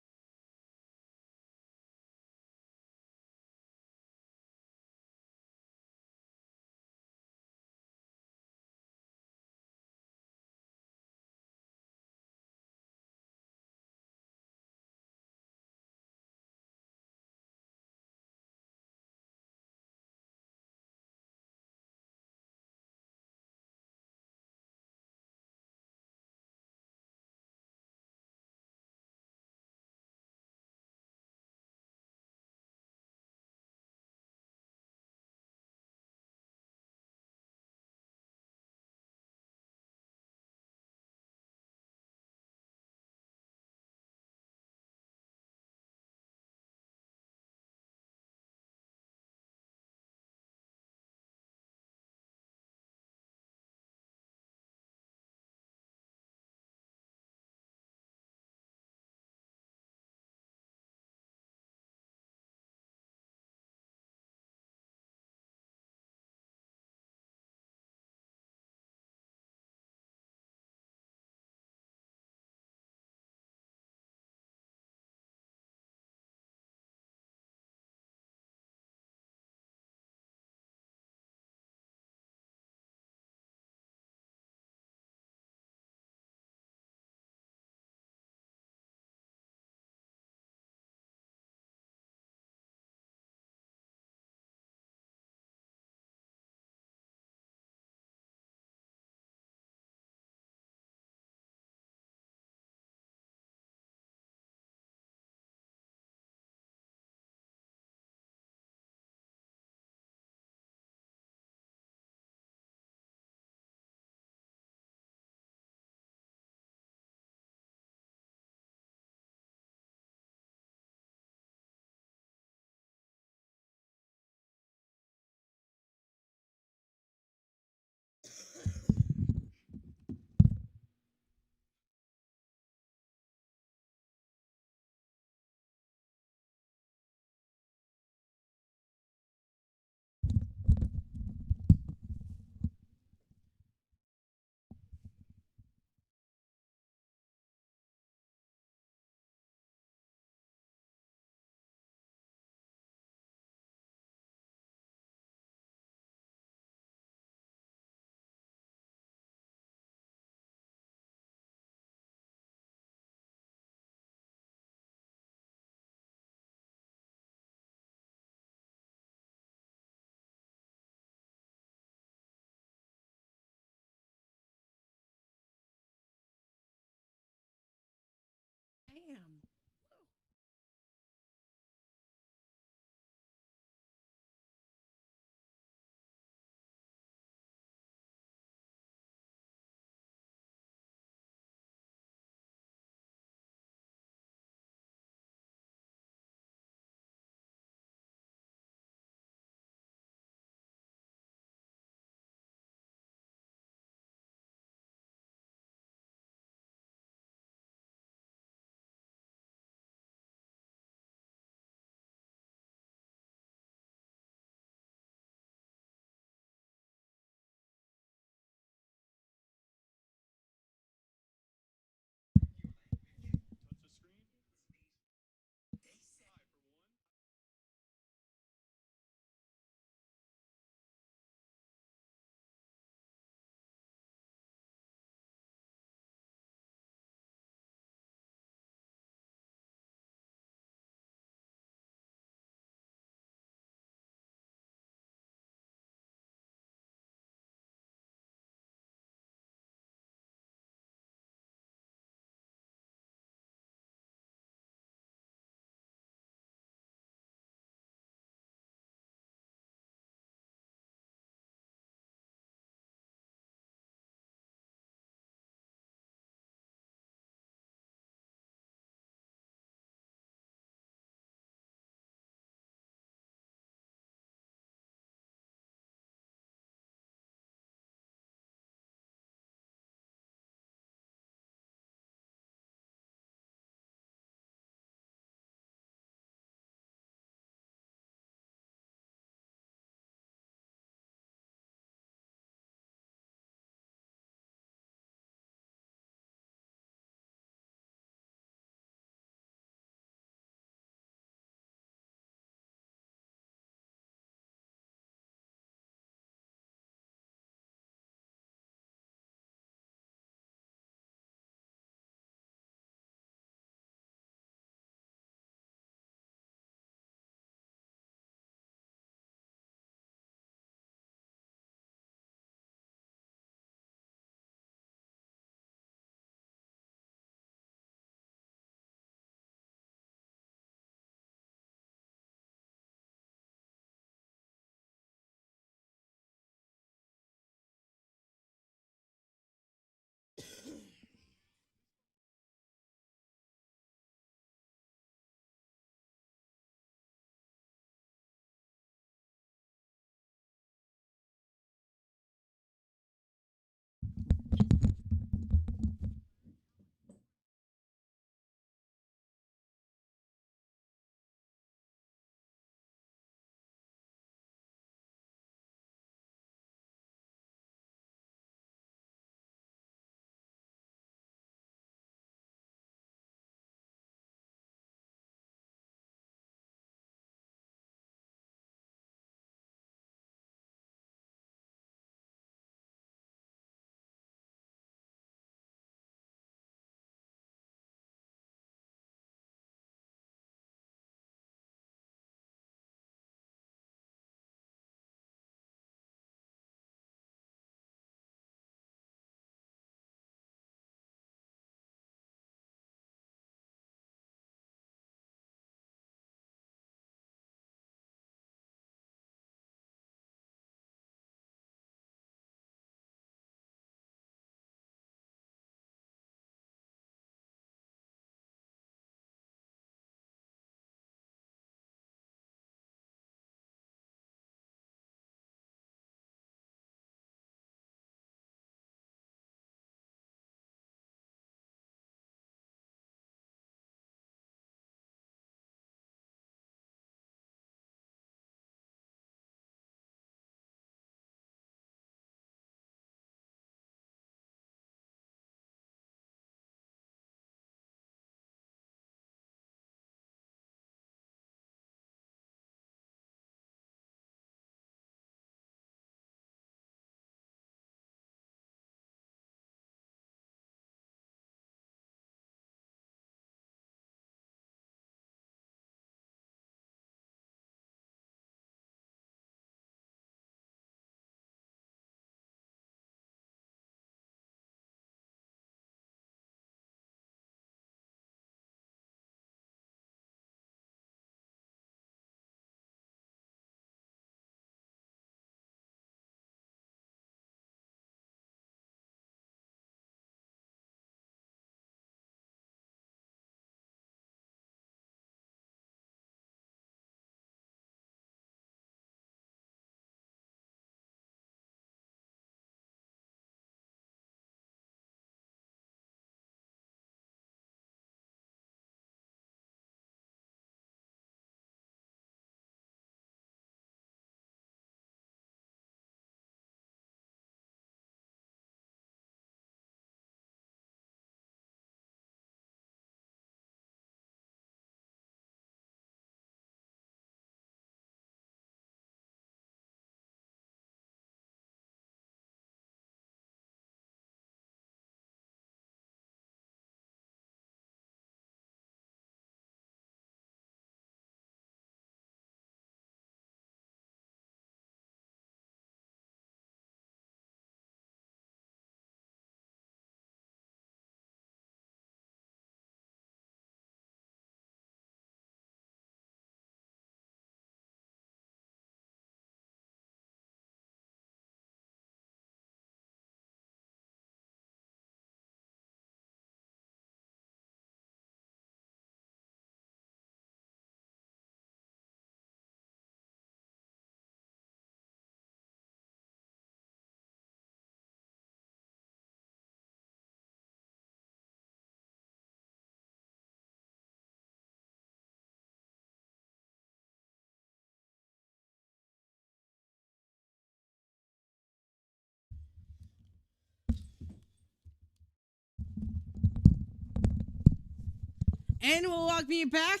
And we'll welcome you back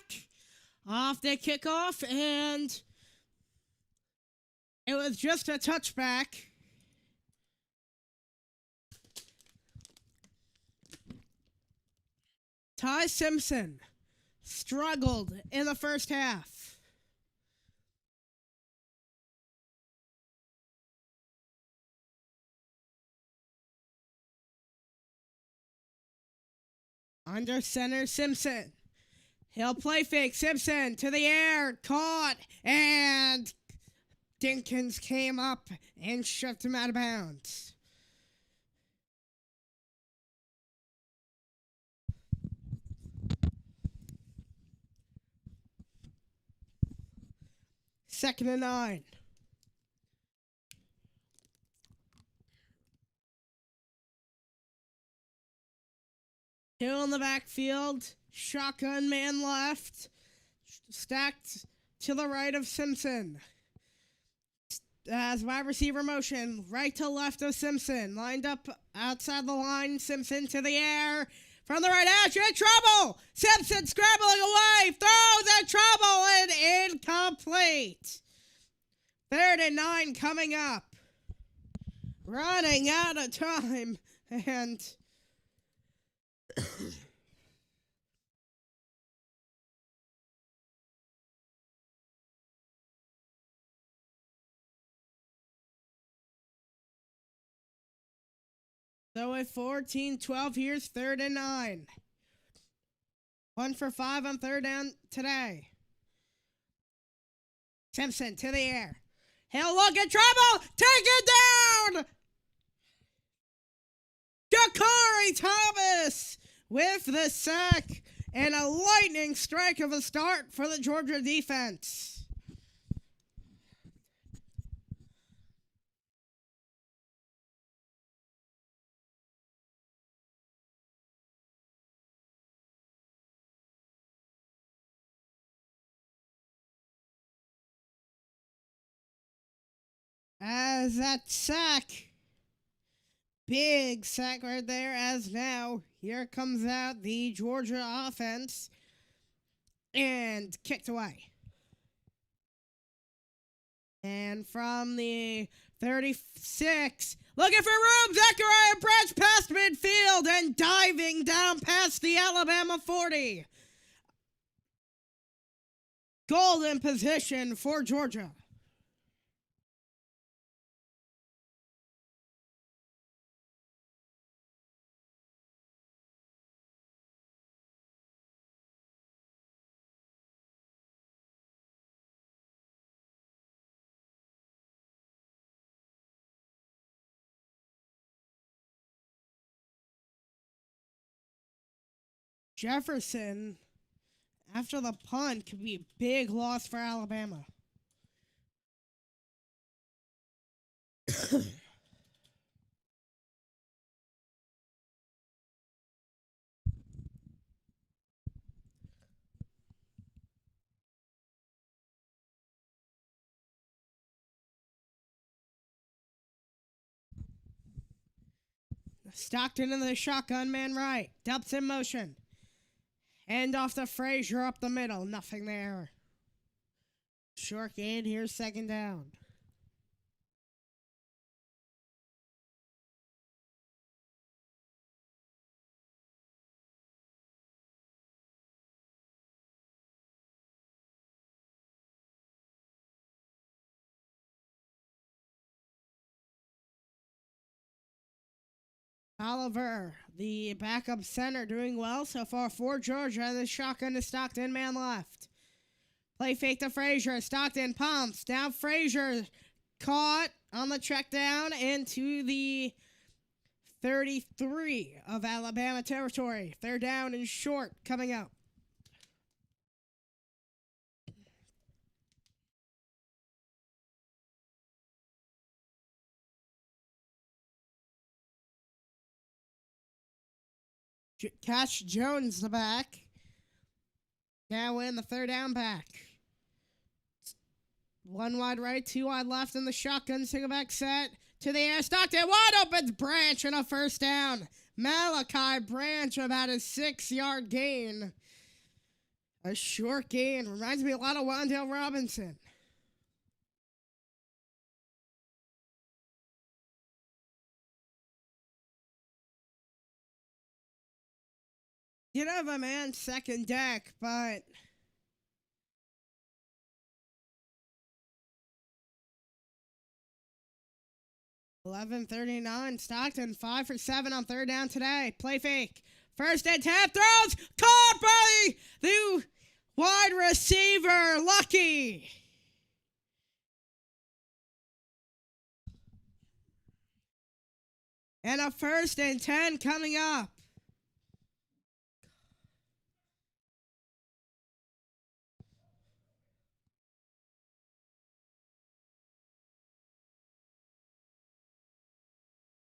off the kickoff, and it was just a touchback. Ty Simpson struggled in the first half. Under center, Simpson. He'll play fake. Simpson to the air. Caught. And Dinkins came up and shoved him out of bounds. Second and 9. Two in the backfield. Shotgun man left. Stacked to the right of Simpson. As wide receiver motion. Right to left of Simpson. Lined up outside the line. Simpson to the air. From the right edge. In trouble. Simpson scrambling away. Throws in trouble and incomplete. 3rd and 9 coming up. Running out of time. And so with 14-12, here's 3rd and 9. 1 for 5 on 3rd down today. Simpson to the air. He'll look in trouble. Take it down. Jakari Thomas with the sack and a lightning strike of a start for the Georgia defense. As that sack, big sack right there, as now here comes out the Georgia offense and kicked away. And from the 36, looking for room, Zachariah Branch past midfield and diving down past the Alabama 40. Golden position for Georgia. Jefferson, after the punt, could be a big loss for Alabama. Stockton in the shotgun, man right. Dumps in motion. Hand off to Frazier up the middle. Nothing there. Short gain. Here's 2nd down. Oliver, the backup center, doing well so far for Georgia. The shotgun to Stockton, man left. Play fake to Frazier. Stockton pumps. Down Frazier. Caught on the check down into the 33 of Alabama territory. 3rd down and short coming up. Cash Jones the back. Now in the 3rd down back. 1 wide right, 2 wide left in the shotgun. Single back set to the air. Stockton wide open. Branch and a 1st down. Malachi Branch about a 6-yard gain. A short gain. Reminds me a lot of Wandale Robinson. Did have a man second deck, but 11:39. Stockton 5 for 7 on third down today. Play fake. First and 10 throws caught by the wide receiver, Lucky. And a first and 10 coming up.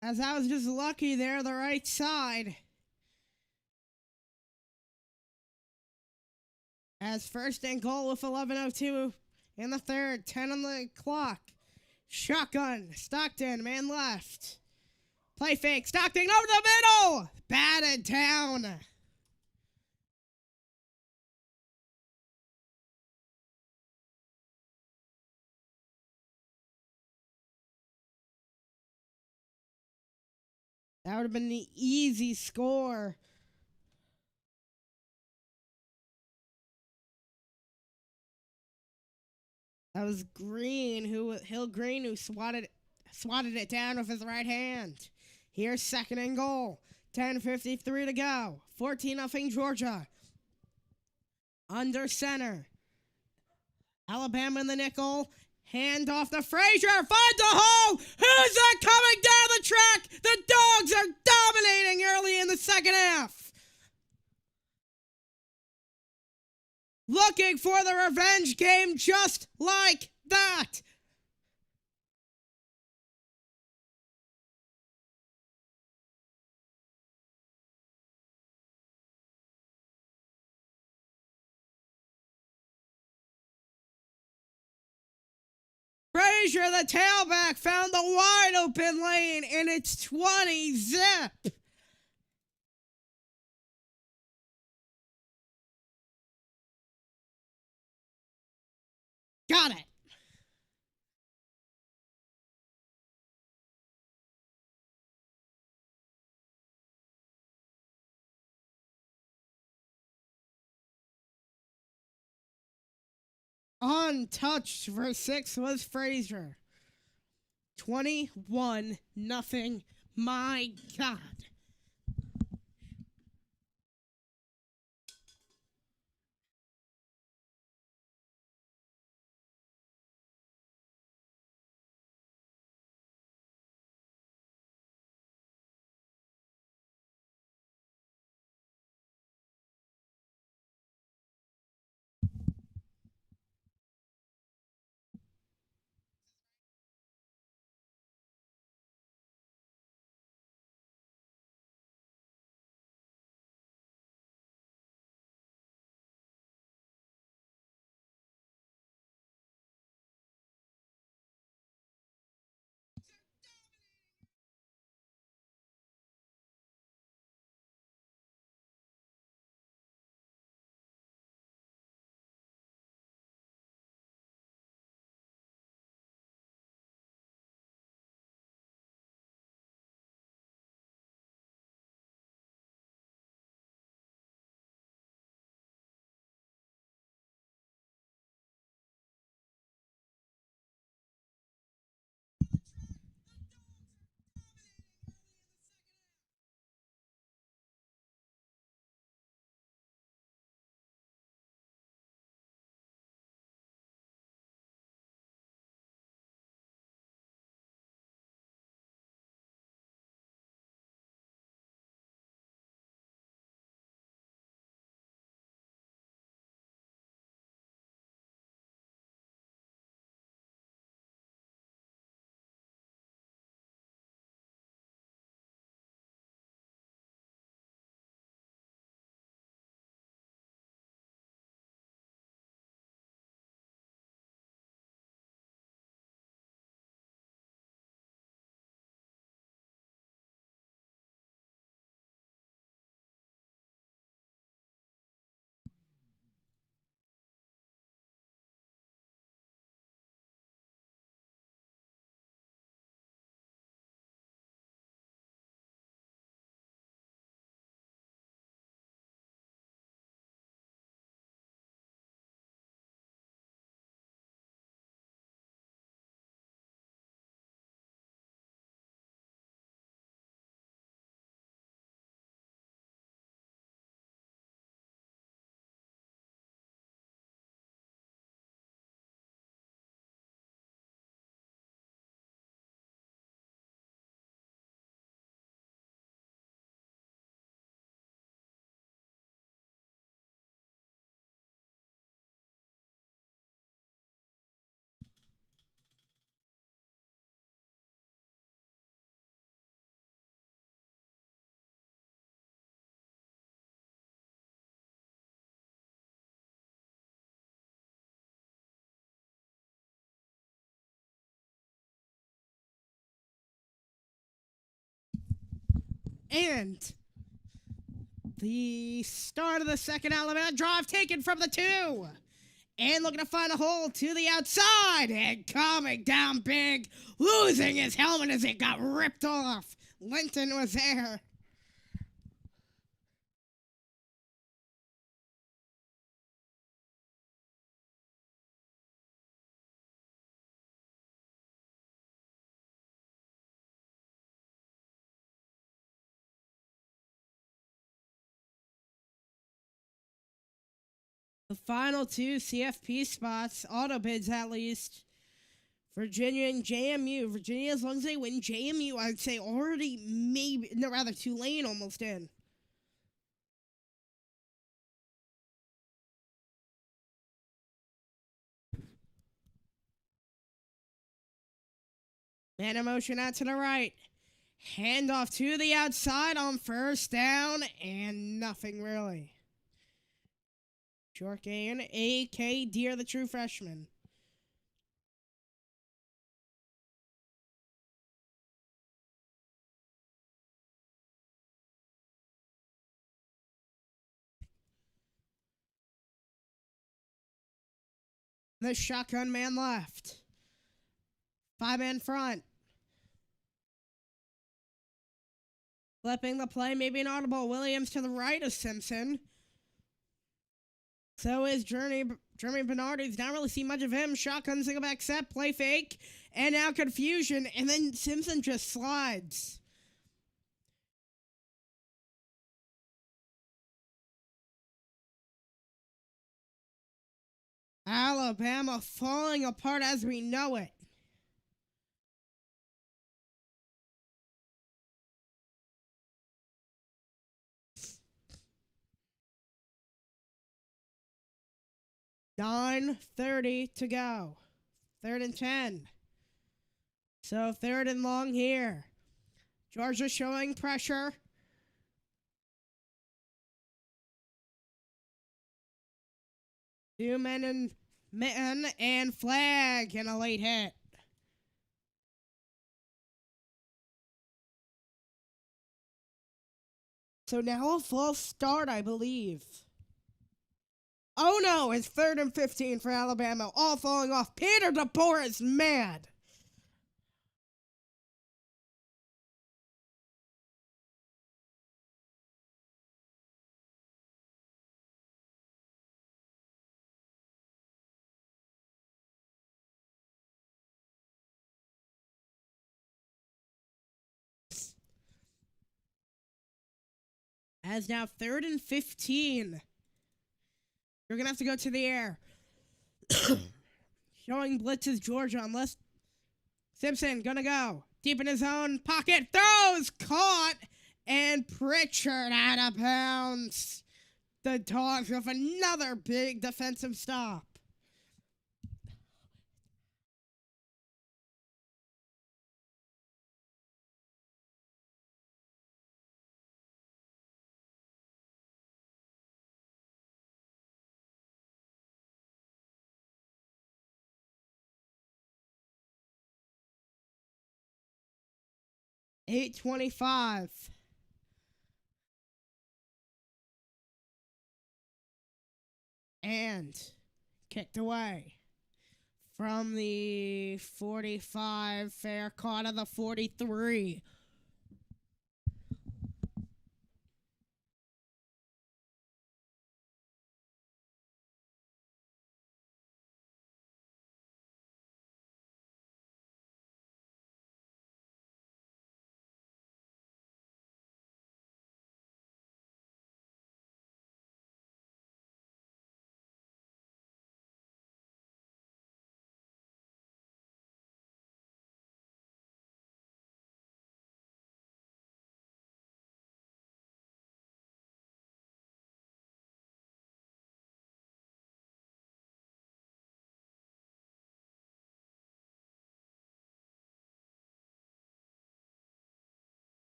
As I was just lucky there, the right side. As first and goal with 11:02 in the third, 10 on the clock. Shotgun, Stockton, man left. Play fake, Stockton over the middle. Batted down. That would have been the easy score. That was Hill Green, who swatted it down with his right hand. Here's second and goal. 10:53 to go. 14-0 Georgia. Under center. Alabama in the nickel. Hand off to Frazier. Finds a hole. Who's that coming down the track? The Dogs are dominating early in the second half. Looking for the revenge game just like that. Frazier, the tailback, found the wide open lane, and it's 20 zip. Got it. Untouched for 6 was Frazier. 21-0. My God. And the start of the second Alabama drive taken from the 2. And looking to find a hole to the outside. And coming down big. Losing his helmet as it got ripped off. Linton was there. The final 2 CFP spots, auto bids at least, Virginia and JMU. Virginia, as long as they win, JMU, I'd say already maybe, no, rather Tulane almost in. Man in motion out to the right. Handoff to the outside on first down, and nothing really. Short gain, A.K. Deere, the true freshman. The shotgun man left. 5-man front. Flipping the play, maybe an audible. Williams to the right of Simpson. So is Jeremy Bernard. He's not really seen much of him. Shotgun, single back set, play fake, and now confusion. And then Simpson just slides. Alabama falling apart as we know it. .30 to go. 3rd and 10. So 3rd and long here. Georgia showing pressure. Two men and mitten and flag and a late hit. So now a false start, I believe. Oh no, it's 3rd and 15 for Alabama. All falling off. Peter DeBoer is mad. As now 3rd and 15. You're going to have to go to the air. Showing blitzes Georgia unless Simpson going to go. Deep in his own pocket. Throws. Caught. And Pritchard out of bounds. The Dogs with another big defensive stop. .825. And kicked away from the 45. Fair caught of the 43.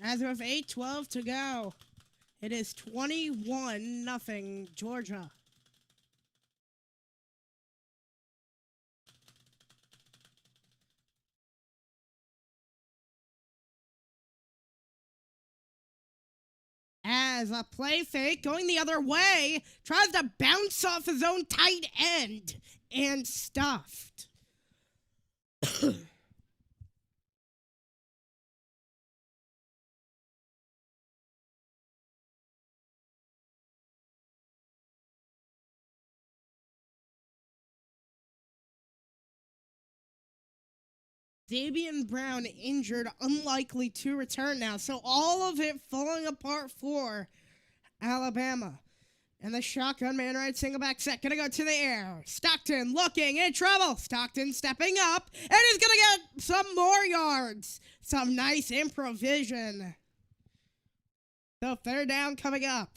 As of 8:12 to go, it is 21-0 Georgia. As a play fake going the other way, tries to bounce off his own tight end and stuffed. Dabian Brown injured, unlikely to return now. So all of it falling apart for Alabama. And the shotgun man right single back set. Gonna go to the air. Stockton looking in trouble. Stockton stepping up. And he's gonna get some more yards. Some nice improvisation. So third down coming up.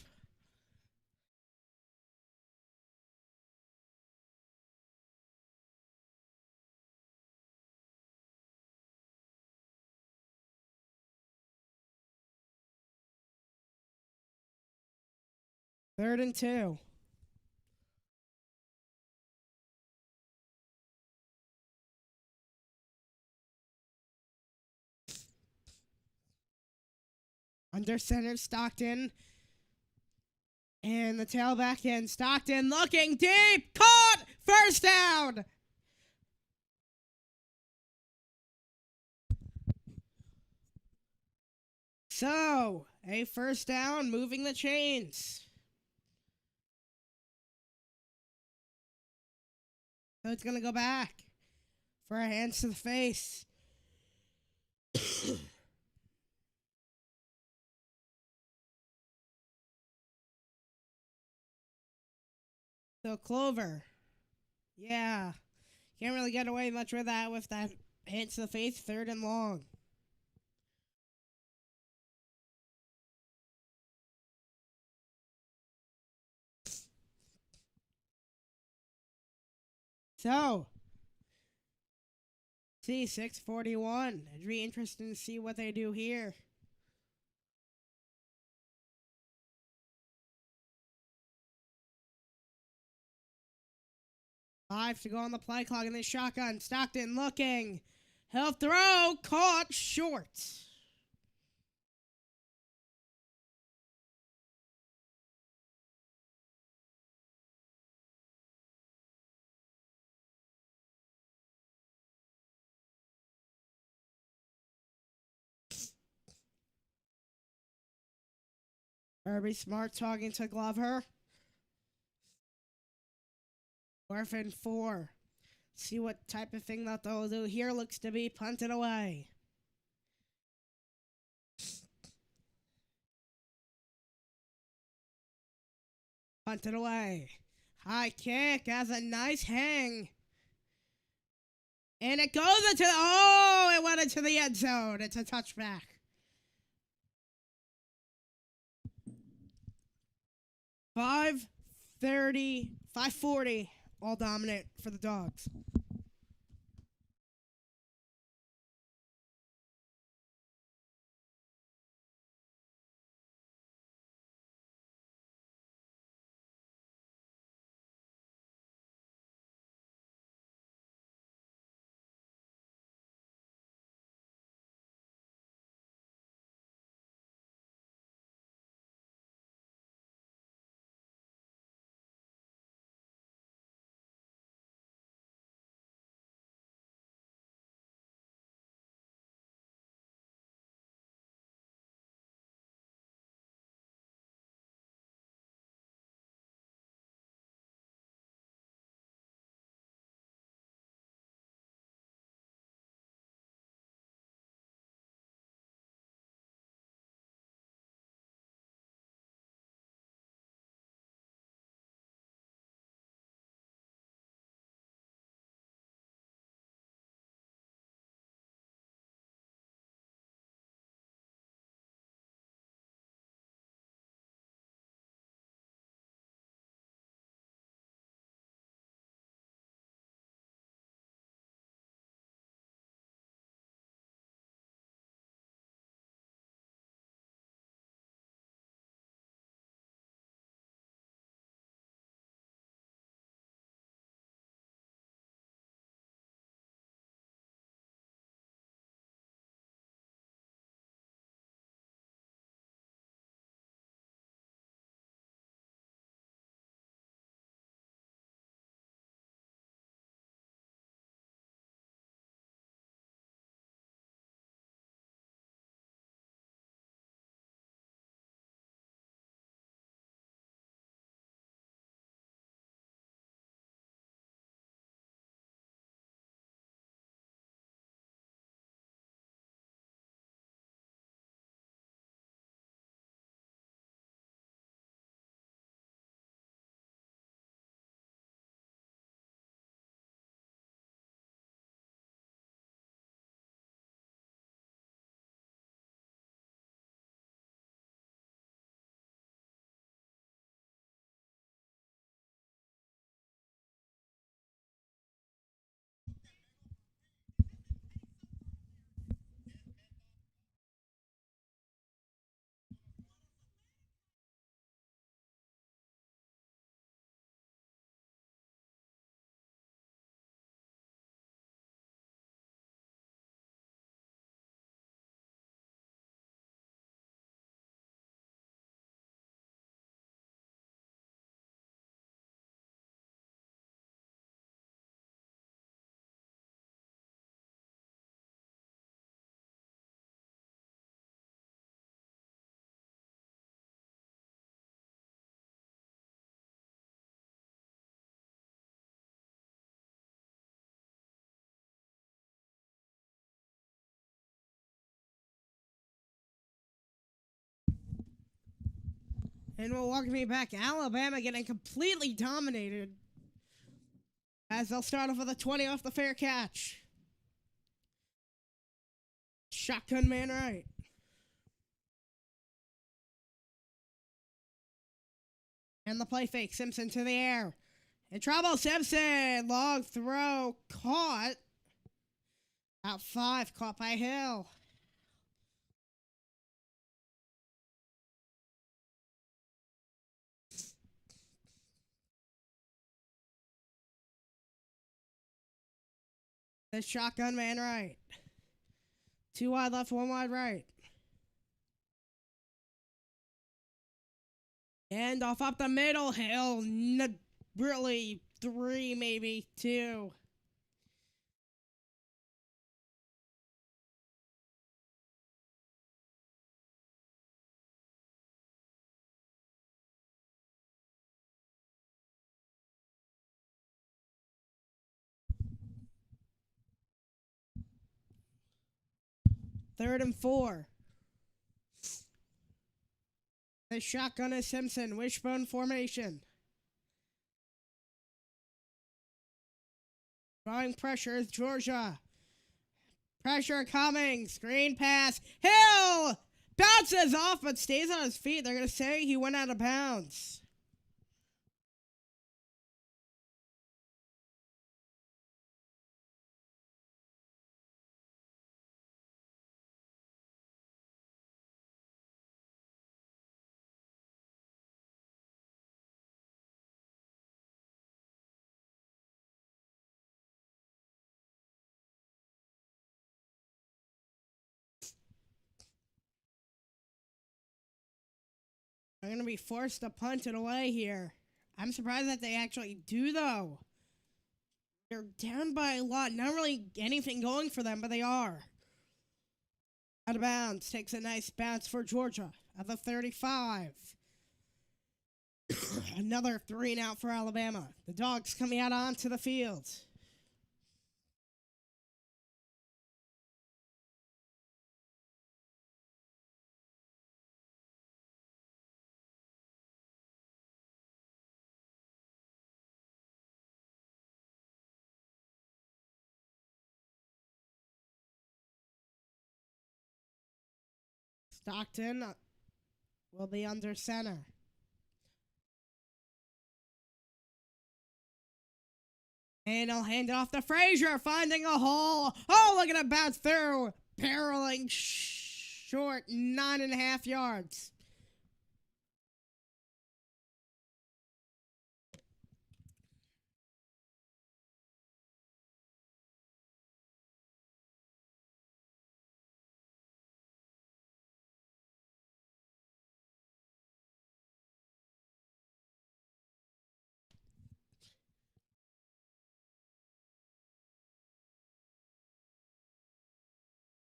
Third and 2. Under center, Stockton. And the tailback in. Stockton looking deep. Caught! First down! So, a first down, moving the chains. So it's going to go back for a hands to the face. So Clover. Yeah. Can't really get away much with that hands to the face, third and long. So, see, 6:41. It'd be interesting to see what they do here. Five to go on the play clock in the shotgun. Stockton looking. He'll throw. Caught short. Kirby Smart talking to Glover. 4th and 4. See what type of thing that they'll do here. Looks to be punted away. Punted away. High kick has a nice hang. And it goes into, it went into the end zone. It's a touchback. 5:40, all dominant for the Dogs. And we'll welcome you back. Alabama getting completely dominated as they'll start off with a 20 off the fair catch. Shotgun man right. And the play fake. Simpson to the air. In trouble, Simpson. Long throw. Caught. Out 5. Caught by Hill. The shotgun man right. 2 wide left, 1 wide right. And off up the middle. Hill. Really 3, maybe 2. Third and 4. The shotgun is Simpson. Wishbone formation. Drawing pressure is Georgia. Pressure coming. Screen pass. Hill! Bounces off but stays on his feet. They're going to say he went out of bounds. They're going to be forced to punt it away here. I'm surprised that they actually do, though. They're down by a lot. Not really anything going for them, but they are. Out of bounds. Takes a nice bounce for Georgia at the 35. Another 3 and out for Alabama. The Dogs coming out onto the field. Stockton will be under center. And he'll hand it off to Frazier, finding a hole. Oh, look at him bounce through. Barreling short, 9.5 yards.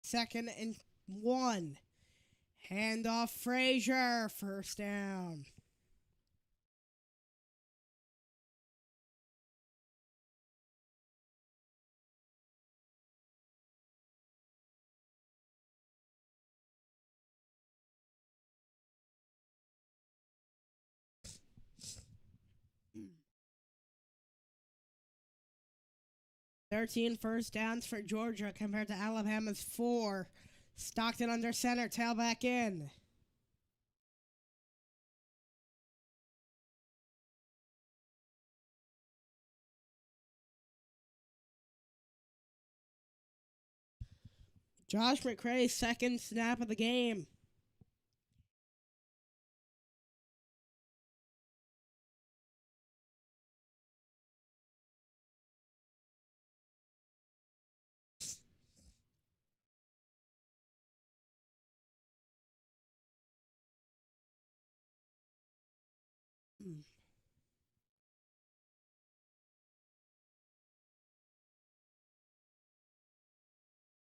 Second and 1. Hand off Frazier. First down. Thirteen first downs for Georgia compared to Alabama's 4. Stockton under center, tailback in. Josh McCray's second snap of the game.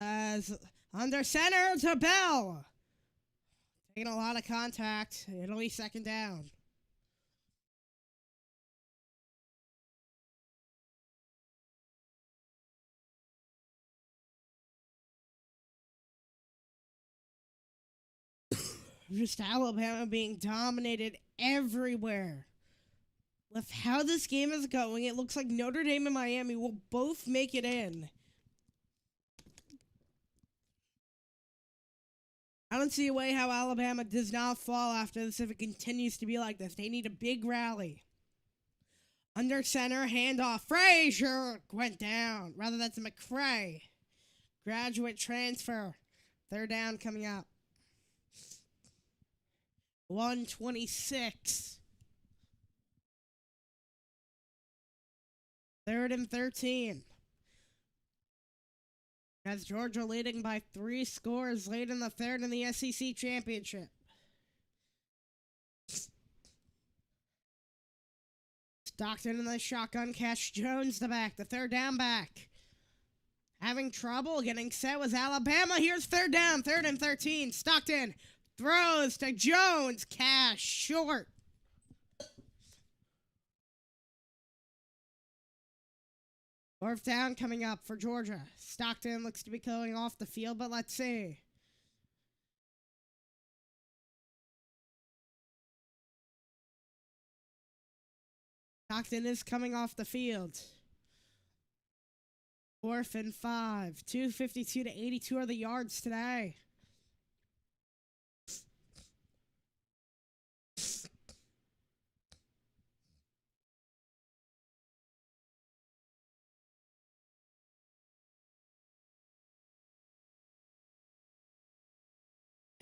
As under center to Bell. Taking a lot of contact. It'll be second down. Just Alabama being dominated everywhere. With how this game is going, it looks like Notre Dame and Miami will both make it in. I don't see a way how Alabama does not fall after this if it continues to be like this. They need a big rally. Under center, handoff. Frazier went down. Rather, that's a McCray. Graduate transfer. Third down coming up. 126. 3rd and 13. As Georgia leading by 3 scores late in the third in the SEC championship. Stockton in the shotgun catch. Jones the back. The third down back. Having trouble getting set was Alabama. Here's third down. 3rd and 13. Stockton throws to Jones. Cash short. Fourth down coming up for Georgia. Stockton looks to be going off the field, but let's see. Stockton is coming off the field. 4th and 5. 252 to 82 are the yards today.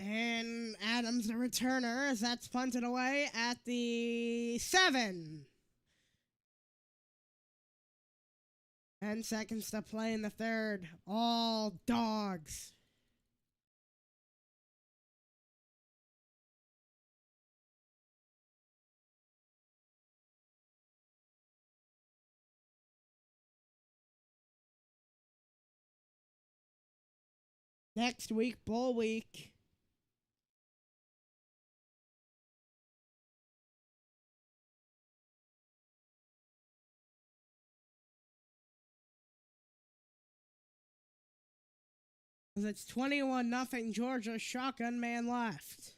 And Adams, the returner, as that's punted away at the 7. 10 seconds to play in the third. All dogs. Next week, bowl week. It's 21-0 Georgia. Shotgun man left.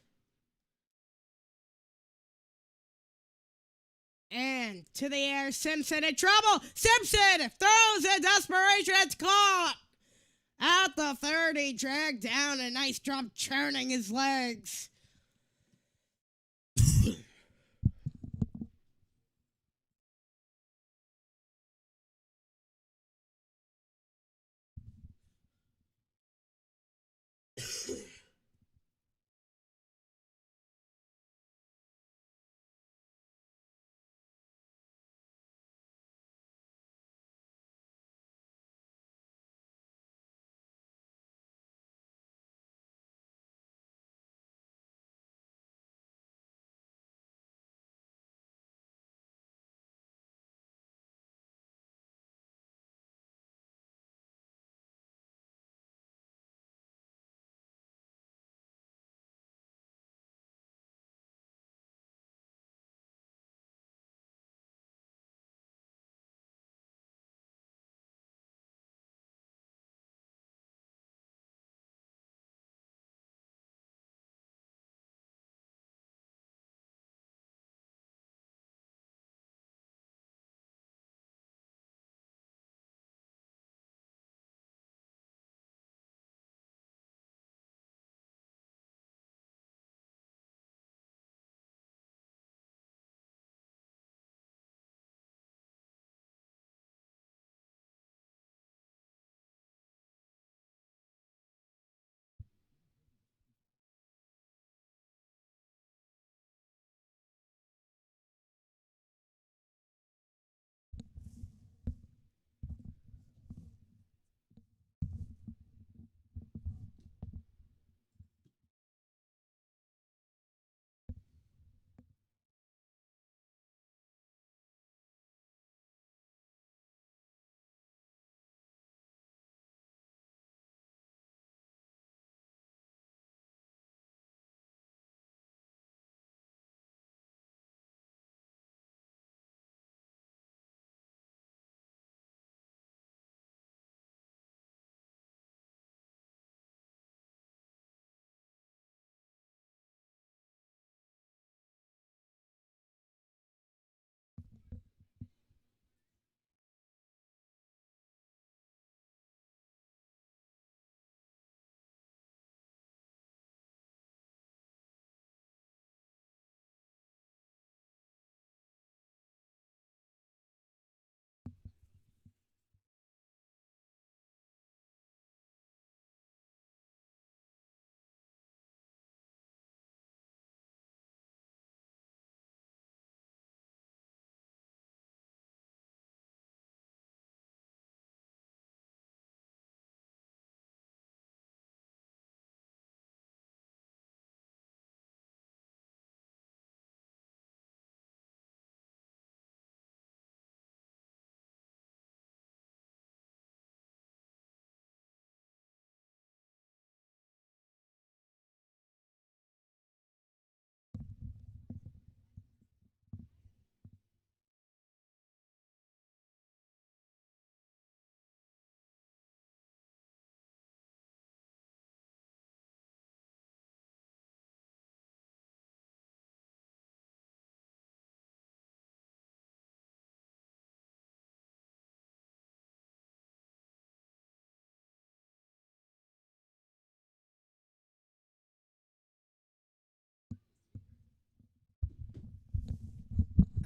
And to the air, Simpson in trouble. Simpson throws in desperation. It's caught. At the 30, dragged down. A nice jump, churning his legs.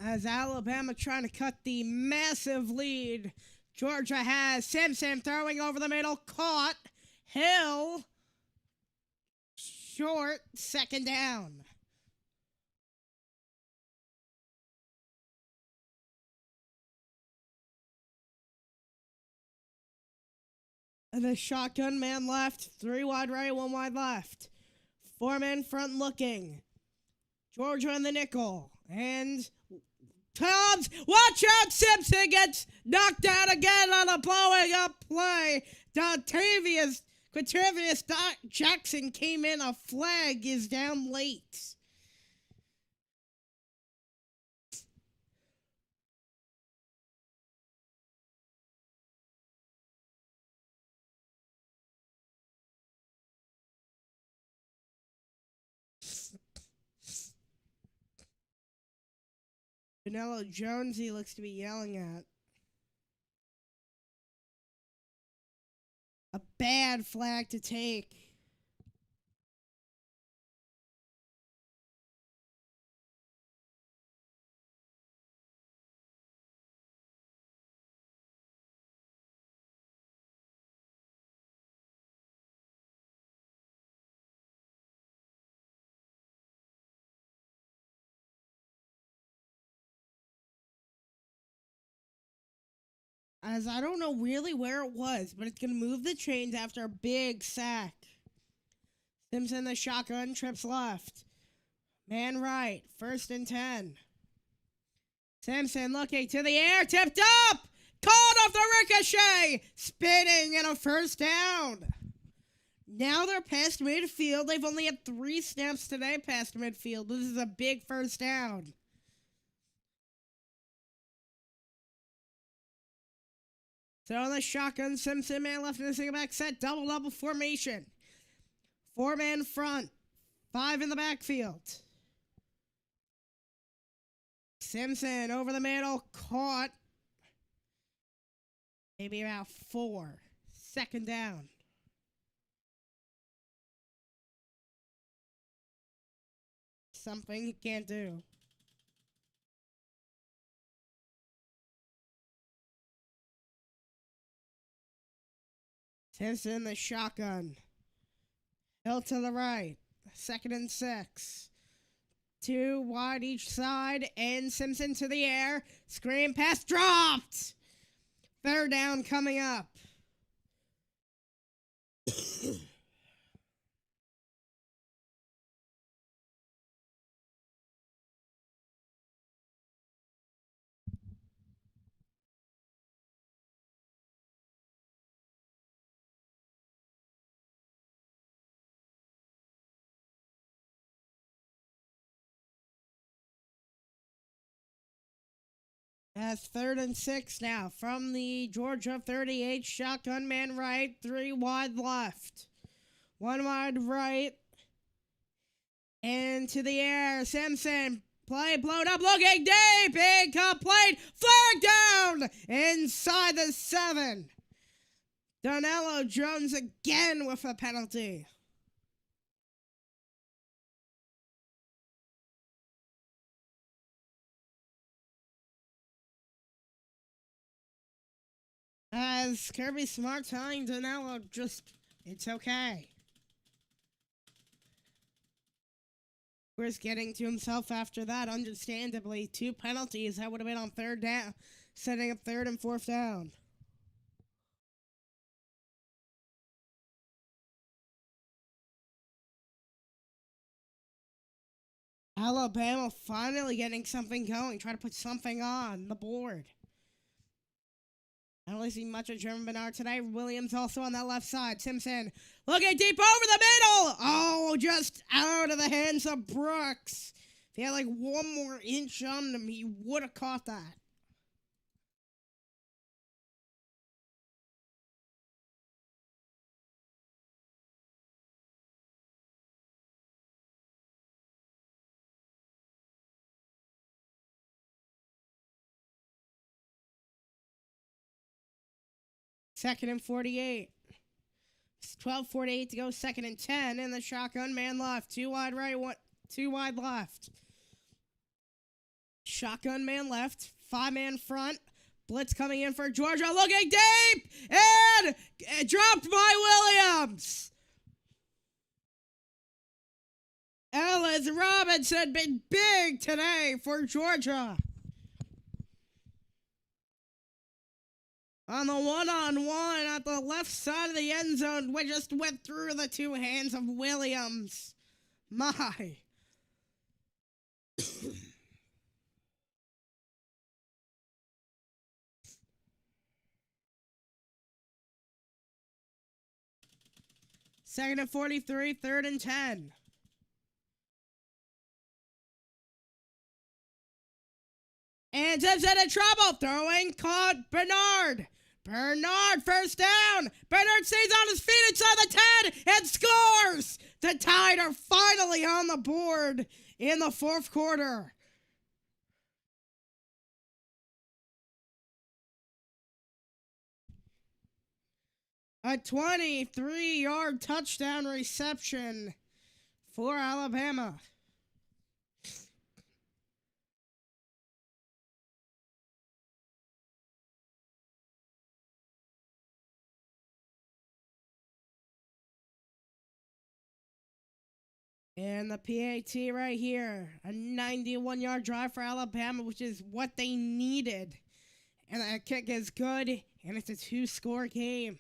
As Alabama trying to cut the massive lead Georgia has. Simpson throwing over the middle, caught. Hill, short, second down. And a shotgun man left, 3 wide right, 1 wide left. 4 men front looking. Georgia in the nickel. And Tubbs, watch out, Simpson gets knocked out again on a blowing up play. Quintavious Jackson came in, a flag is down late. Vanilla Jones, he looks to be yelling at. A bad flag to take. As I don't know really where it was, but it's going to move the chains after a big sack. Simpson, the shotgun, trips left. Man right, 1st and 10. Simpson looking to the air, tipped up! Caught off the ricochet! Spinning and a 1st down. Now they're past midfield. They've only had 3 snaps today past midfield. This is a big 1st down. So on the shotgun, Simpson, man left in the single back set, double formation. 4 man front, 5 in the backfield. Simpson over the middle, caught. Maybe about 4. 2nd down. Something he can't do. Simpson, the shotgun. Hill to the right. 2nd and 6. 2 wide each side. And Simpson to the air. Screen pass dropped. 3rd down coming up. That's 3rd and 6 now from the Georgia 38. Shotgun man right, 3 wide left. 1 wide right. And to the air, Simpson. Play blown up, looking deep, incomplete. Flag down inside the 7. Donello Jones again with a penalty. As Kirby Smart telling Donello, it's okay. Chris getting to himself after that, understandably. 2 penalties, that would have been on 3rd down, setting up 3rd and 4th down. Alabama finally getting something going, trying to put something on the board. I don't really see much of German Bernard today. Williams also on that left side. Simpson looking deep over the middle. Oh, just out of the hands of Brooks. If he had like 1 more inch on him, he would have caught that. Second and 48. It's 12:48 to go. 2nd and 10. And the shotgun man left. 2 wide right, 2 wide left. Shotgun man left. 5-man front. Blitz coming in for Georgia. Looking deep. And dropped by Williams. Ellis Robinson been big today for Georgia. On the one-on-one at the left side of the end zone, we just went through the two hands of Williams. My. Second and 43, 3rd and 10. And Tips into trouble. Throwing caught Bernard. Bernard first down. Bernard stays on his feet inside the 10 and scores. The Tide are finally on the board in the fourth quarter. A 23-yard touchdown reception for Alabama. And the PAT right here, a 91-yard drive for Alabama, which is what they needed. And that kick is good, and it's a 2-score game.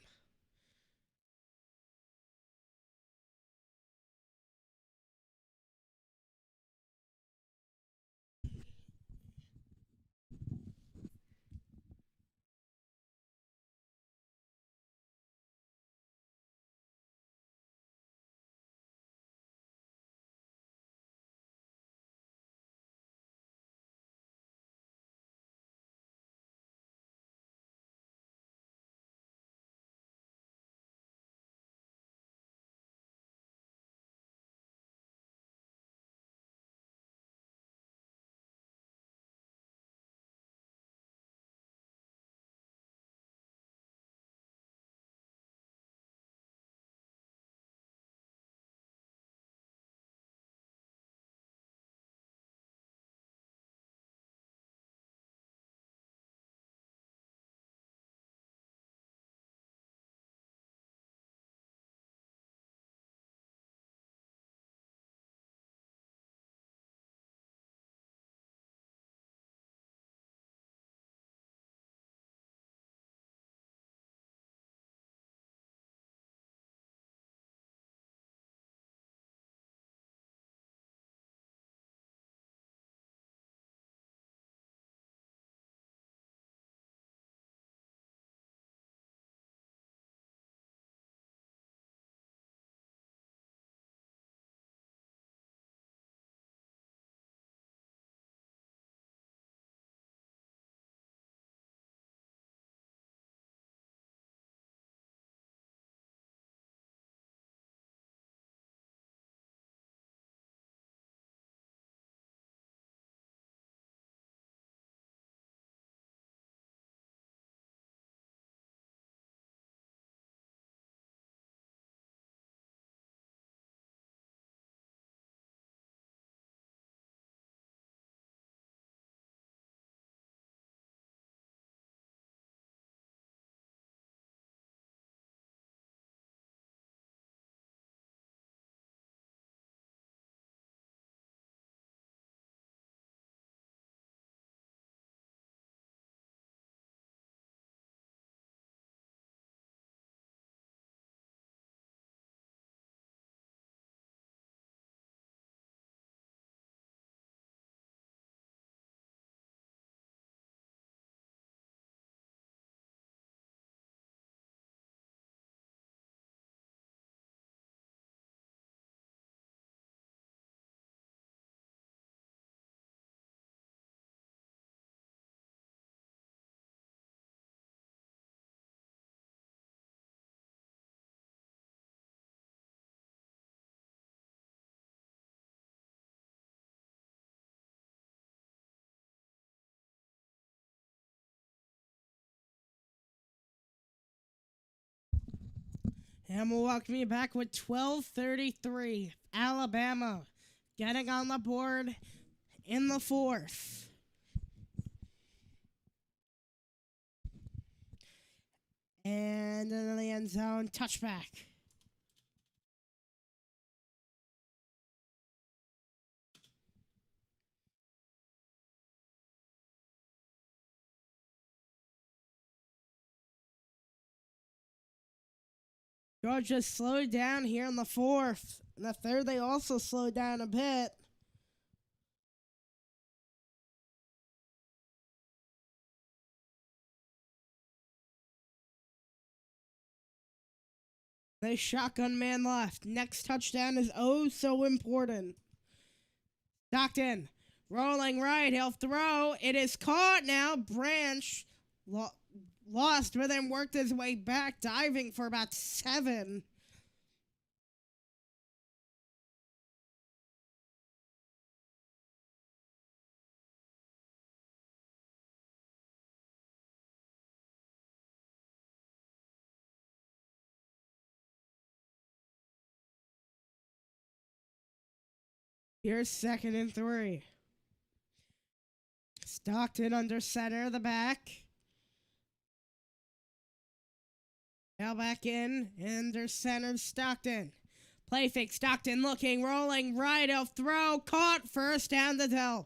And we'll welcome you back with 12:33. Alabama getting on the board in the fourth. end zone. Touchback. Georgia slowed down here in the fourth. In the third, they also slowed down a bit. They shotgun man left. Next touchdown is oh so important. Stockton rolling right. He'll throw. It is caught now. Branch lost, but then worked his way back, diving for about 7. Here's 2nd and 3. Stockton under center, the back. Now back in, under center, Stockton. Play fake, Stockton looking, rolling right, he'll throw, caught, first down to Delp.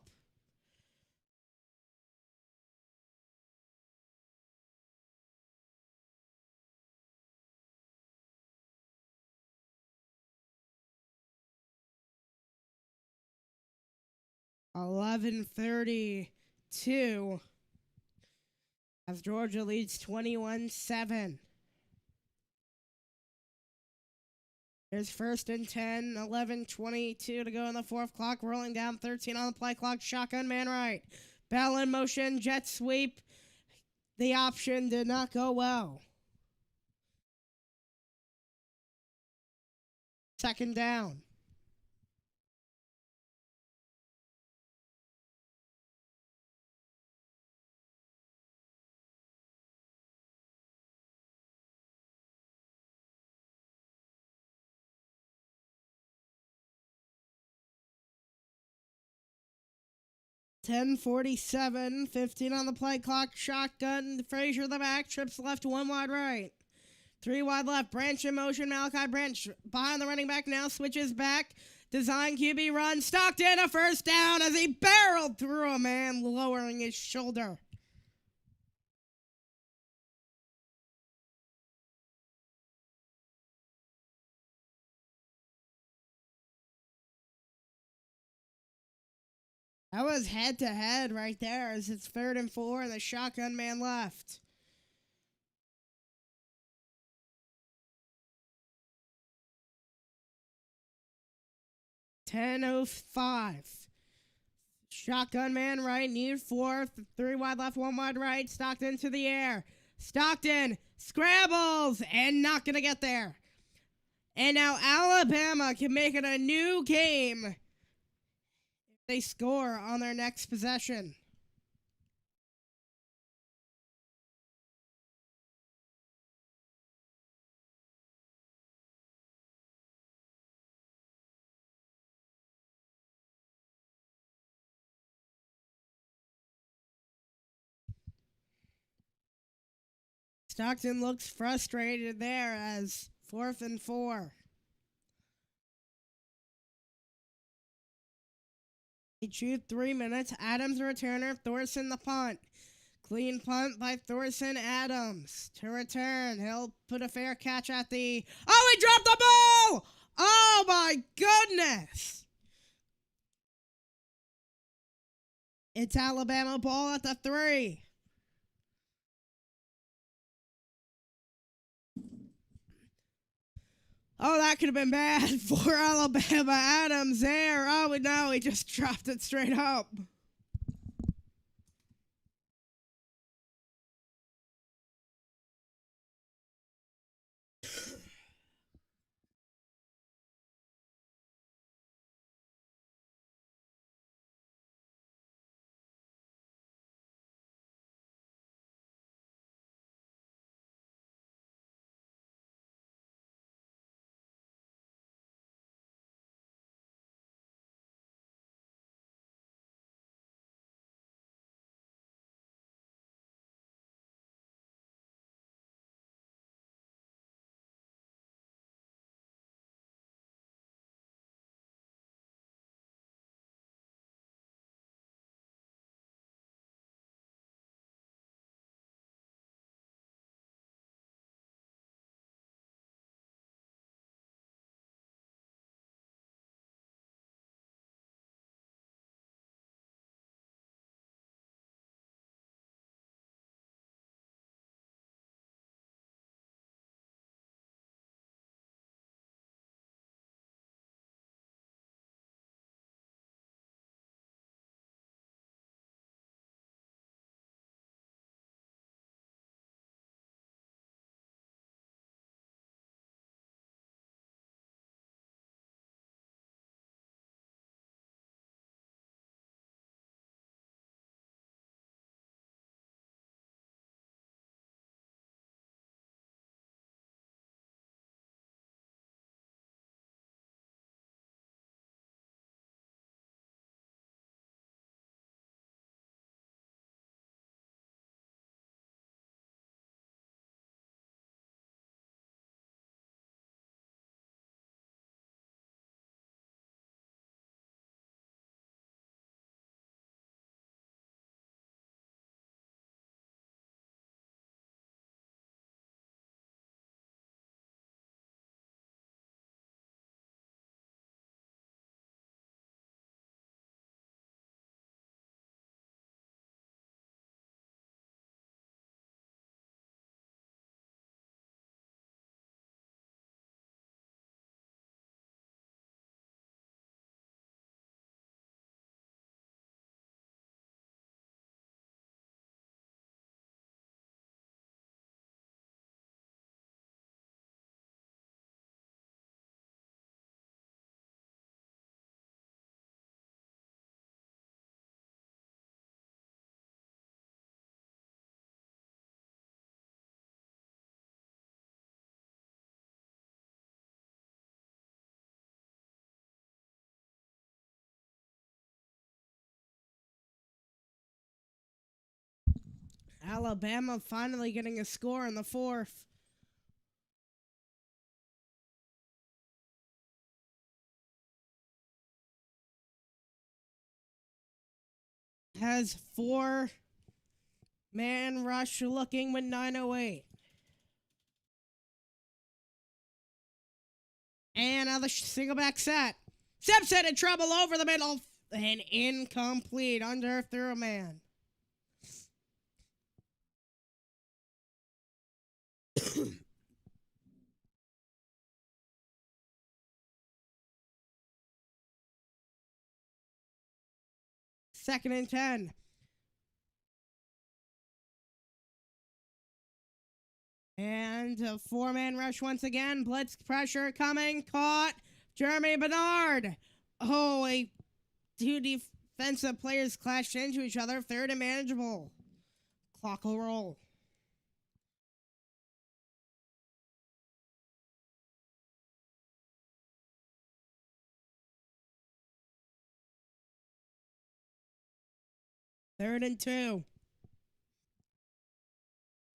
$11:32 as Georgia leads 21-7. Here's 1st and 10, 11:22 to go in the fourth. Clock rolling down, 13 on the play clock. Shotgun man right. Bell in motion, jet sweep. The option did not go well. 2nd down. $10:47, 15 on the play clock. Shotgun, Frazier the back, trips left, 1 wide right. 3 wide left, Branch in motion, Malachi Branch behind the running back now, switches back. Design QB run, Stockton a first down as he barreled through a man, lowering his shoulder. That was head-to-head right there as it's 3rd and 4 and the shotgun man left. $10:05. Shotgun man right, need 4, 3 wide left, 1 wide right. Stockton to the air. Stockton scrambles and not going to get there. And now Alabama can make it a new game. They score on their next possession. Stockton looks frustrated there as 4th and 4. He chewed 3 minutes. Adams returner. Thorson the punt. Clean punt by Thorson Adams. To return. He'll put a fair catch at the... Oh, he dropped the ball! Oh, my goodness! It's Alabama ball at the 3. Oh, that could have been bad for Alabama. Adams there. Oh, no, he just dropped it straight up. Alabama finally getting a score in the fourth. Has 4-man rush looking with 9:08. And another single back set. Steps into trouble over the middle. And incomplete under through a man. Second and 10. And a 4-man rush once again. Blitz pressure coming. Caught. Jeremy Bernard. Oh, two defensive players clashed into each other. Third and manageable. Clock will roll. Third and 2.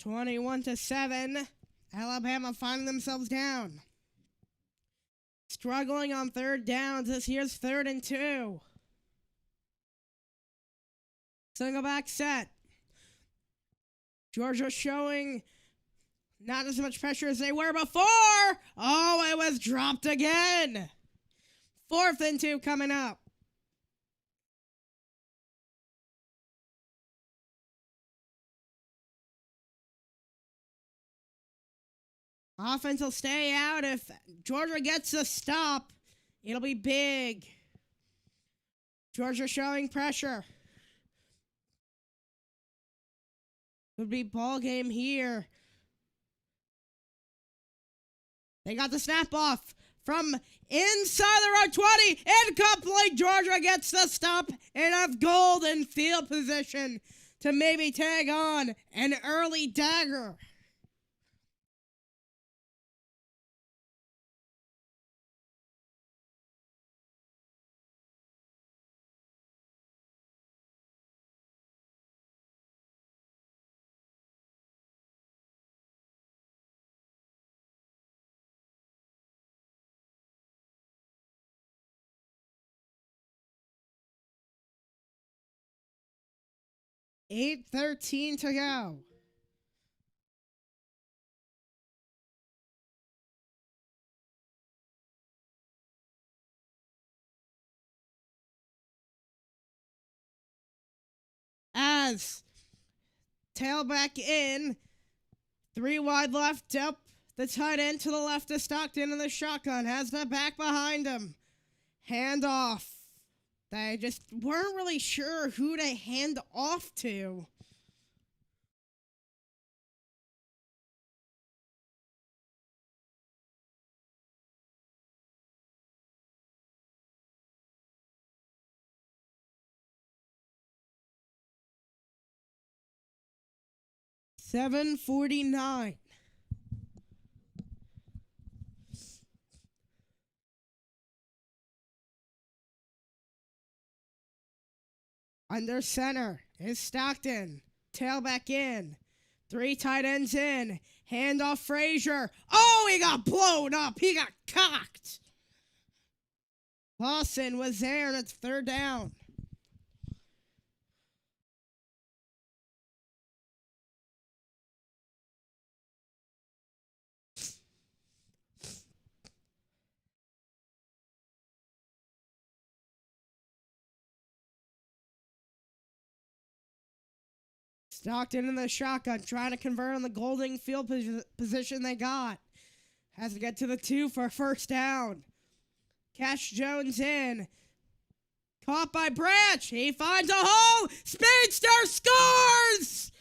21-7. Alabama finding themselves down. Struggling on third downs. This here's 3rd and 2. Single back set. Georgia showing not as much pressure as they were before. Oh, it was dropped again. 4th and 2 coming up. Offense will stay out. If Georgia gets a stop, it'll be big. Georgia showing pressure. Could be ball game here. They got the snap off from inside the road 20. Incomplete. Georgia gets the stop and have golden field position to maybe tag on an early dagger. $8:13 to go. As tailback in, 3 wide left up. The tight end to the left of Stockton in the shotgun. Has the back behind him. Hand off. They just weren't really sure who to hand off to. $7:49. Under center is Stockton. Tailback in. 3 tight ends in. Handoff Frazier. Oh, he got blown up. He got cocked. Lawson was there, and it's 3rd down. Stockton in the shotgun, trying to convert on the golden field position they got. Has to get to the 2 for 1st down. Cash Jones in. Caught by Branch. He finds a hole. Speedster scores!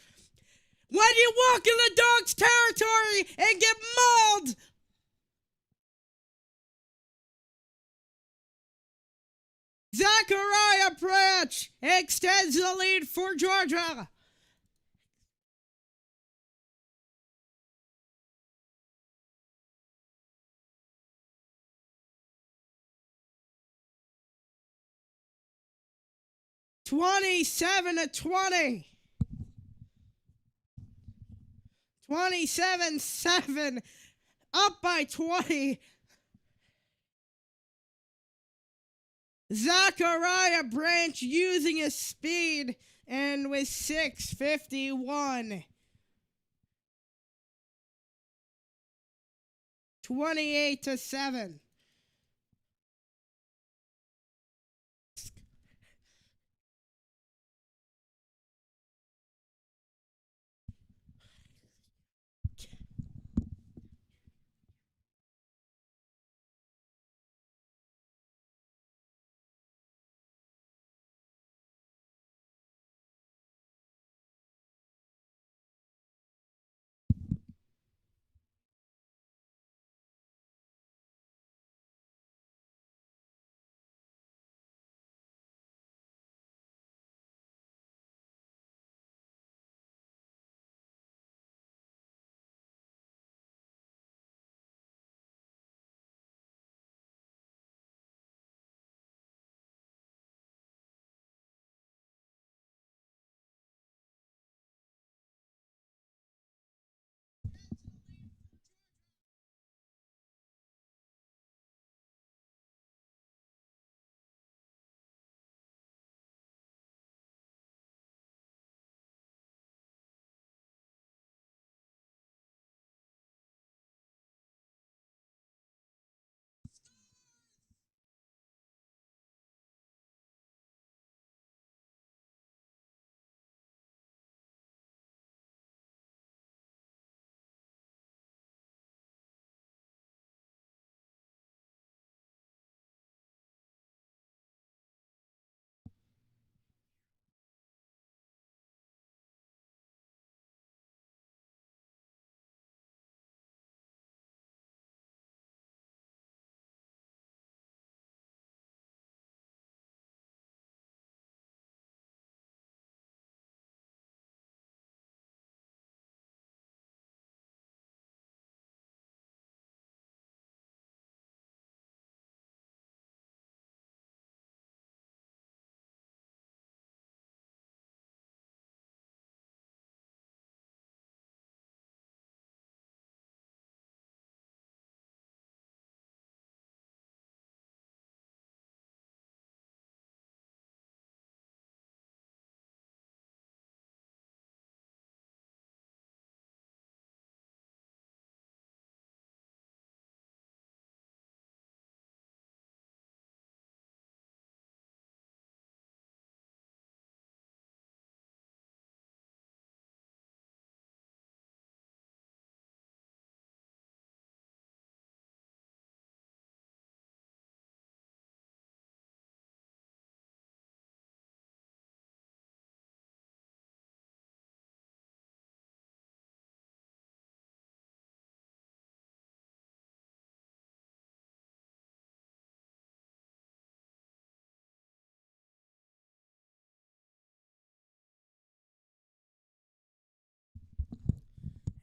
When you walk in the Dogs' territory and get mauled. Zachariah Branch extends the lead for Georgia. $27-20. 27-7. Up by 20. Zachariah Branch using his speed and with 6:51. 28-7.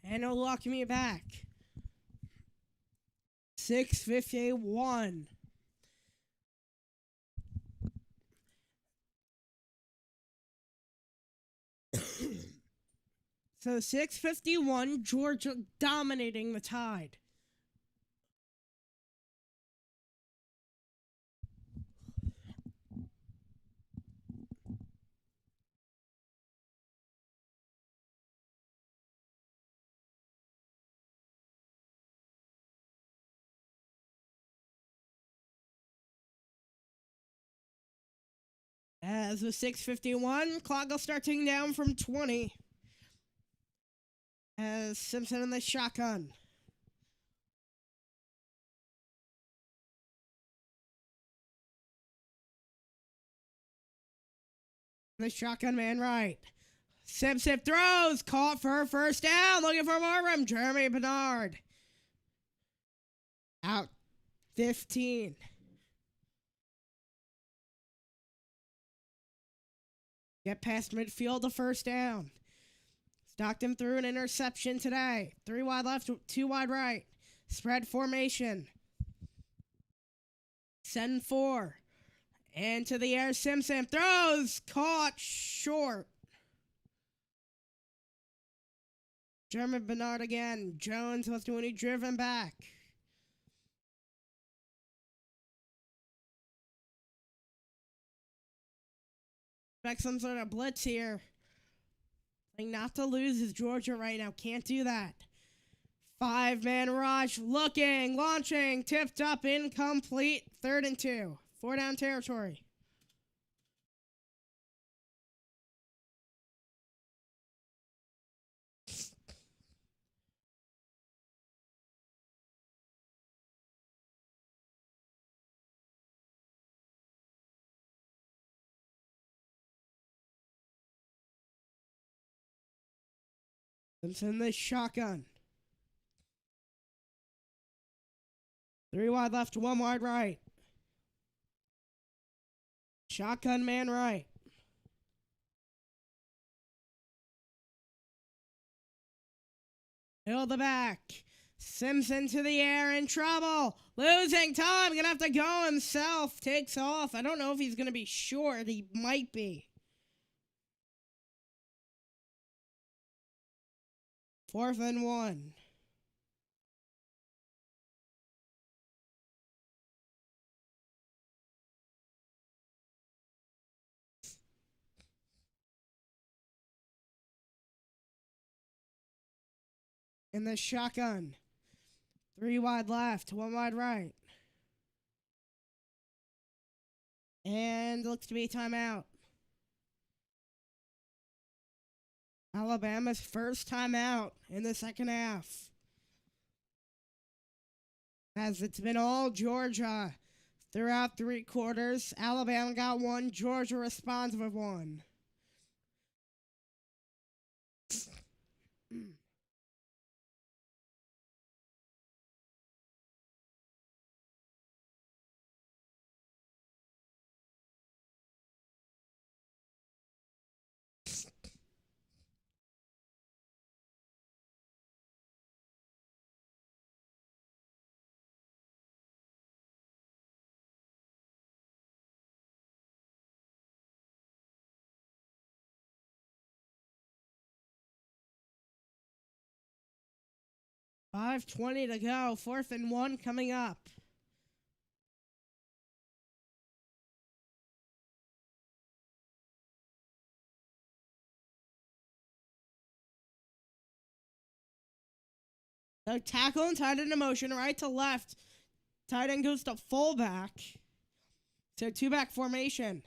And it'll lock me back. 6:51. So 6:51, Georgia dominating the Tide. As with 6:51, clock will start ticking down from 20. As Simpson in the shotgun. The shotgun man right. Simpson throws, caught for a first down, looking for more room. Jeremy Bernard. Out 15. Get past midfield, the first down. Stockton threw an interception today. 3 wide left, 2 wide right. Spread formation. Send 4. And to the air, Simpson throws, caught short. German Bernard again. Jones was doing it, driven back. Expect some sort of blitz here. Playing not to lose is Georgia right now. Can't do that. 5-man rush. Looking. Launching. Tipped up. Incomplete. 3rd and 2. 4 down territory. Simpson the shotgun. 3 wide left, 1 wide right. Shotgun man right. Hill the back. Simpson to the air, in trouble. Losing time. Gonna have to go himself. Takes off. I don't know if he's gonna be short. He might be. 4th and 1. In the shotgun. 3 wide left, 1 wide right. And looks to be a timeout. Alabama's first timeout in the second half. As it's been all Georgia throughout 3 quarters. Alabama got 1. Georgia responds with 1. .5:20 to go. 4th and 1 coming up. So tackle and tight end in motion, right to left. Tight end goes to fullback. So 2-back formation.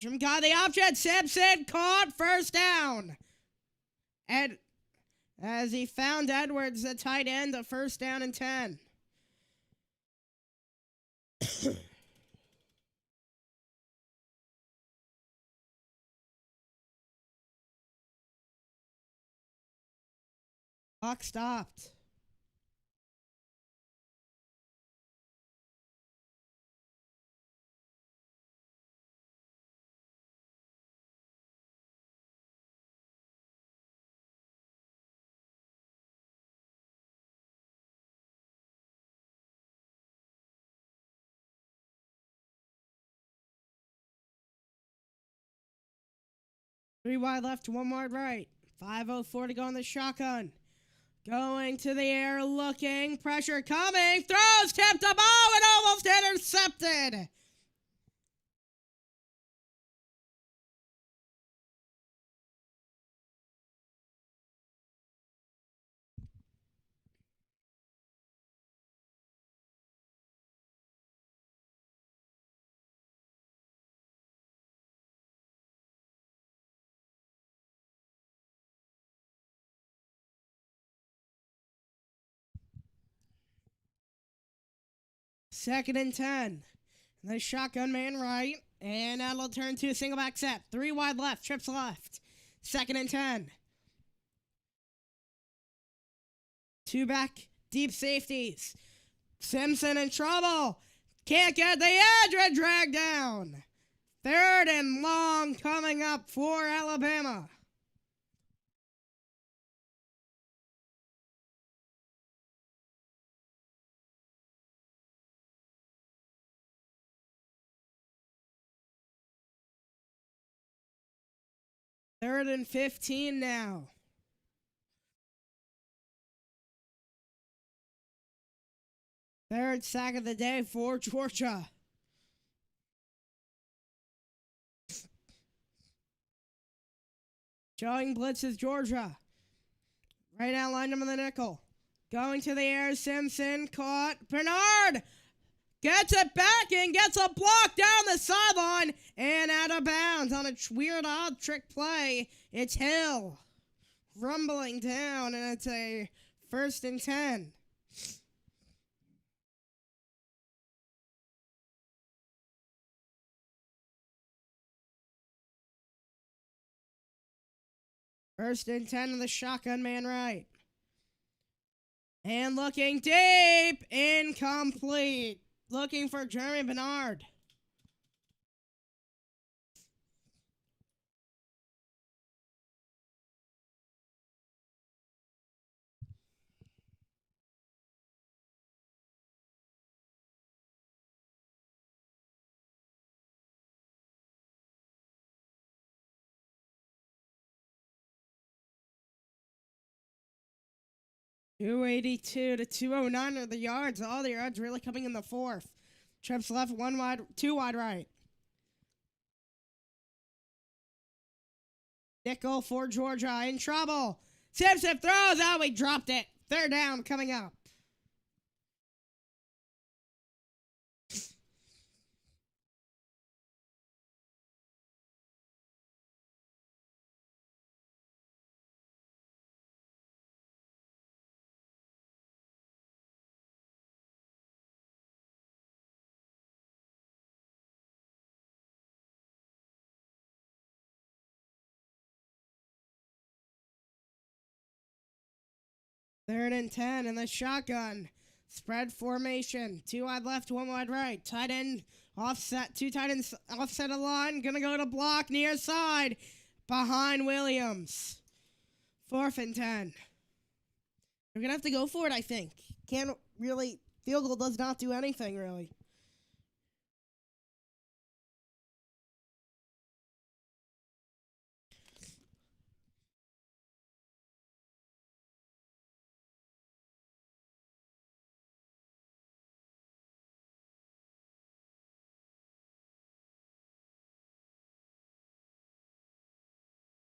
Jim got the option. Simpson caught, 1st down. And as he found Edwards, the tight end, the 1st down and 10. Clock stopped. Three wide left, 1 wide right. 5:04 to go on the shotgun. Going to the air, looking, pressure coming, throws, tipped the ball, and almost intercepted. Second and 10. The shotgun man right. And that'll turn to a single back set. 3 wide left. Trips left. 2nd and 10. 2 back. Deep safeties. Simpson in trouble. Can't get the edge and drag down. 3rd and long coming up for Alabama. Third and 15 now. Third sack of the day for Georgia. Showing blitzes Georgia. Right now, lined him in the nickel. Going to the air, Simpson caught. Bernard gets it back and gets a block down the sideline and out of bounds on a weird, odd trick play. It's Hill rumbling down, and it's a 1st and 10. First and 10 of the shotgun man right. And looking deep, incomplete. Looking for Jeremy Bernard. .282 to 209 are the yards. All the yards really coming in the 4th. Trips left, 1 wide, 2 wide right. Nickel for Georgia in trouble. Simpson throws out. We dropped it. 3rd down coming up. Third and 10 in the shotgun. Spread formation. 2 wide left, 1 wide right. Tight end offset. 2 tight ends offset a line. Gonna go to block near side. Behind Williams. 4th and 10. We're gonna have to go for it, I think. Can't really. Field goal does not do anything, really.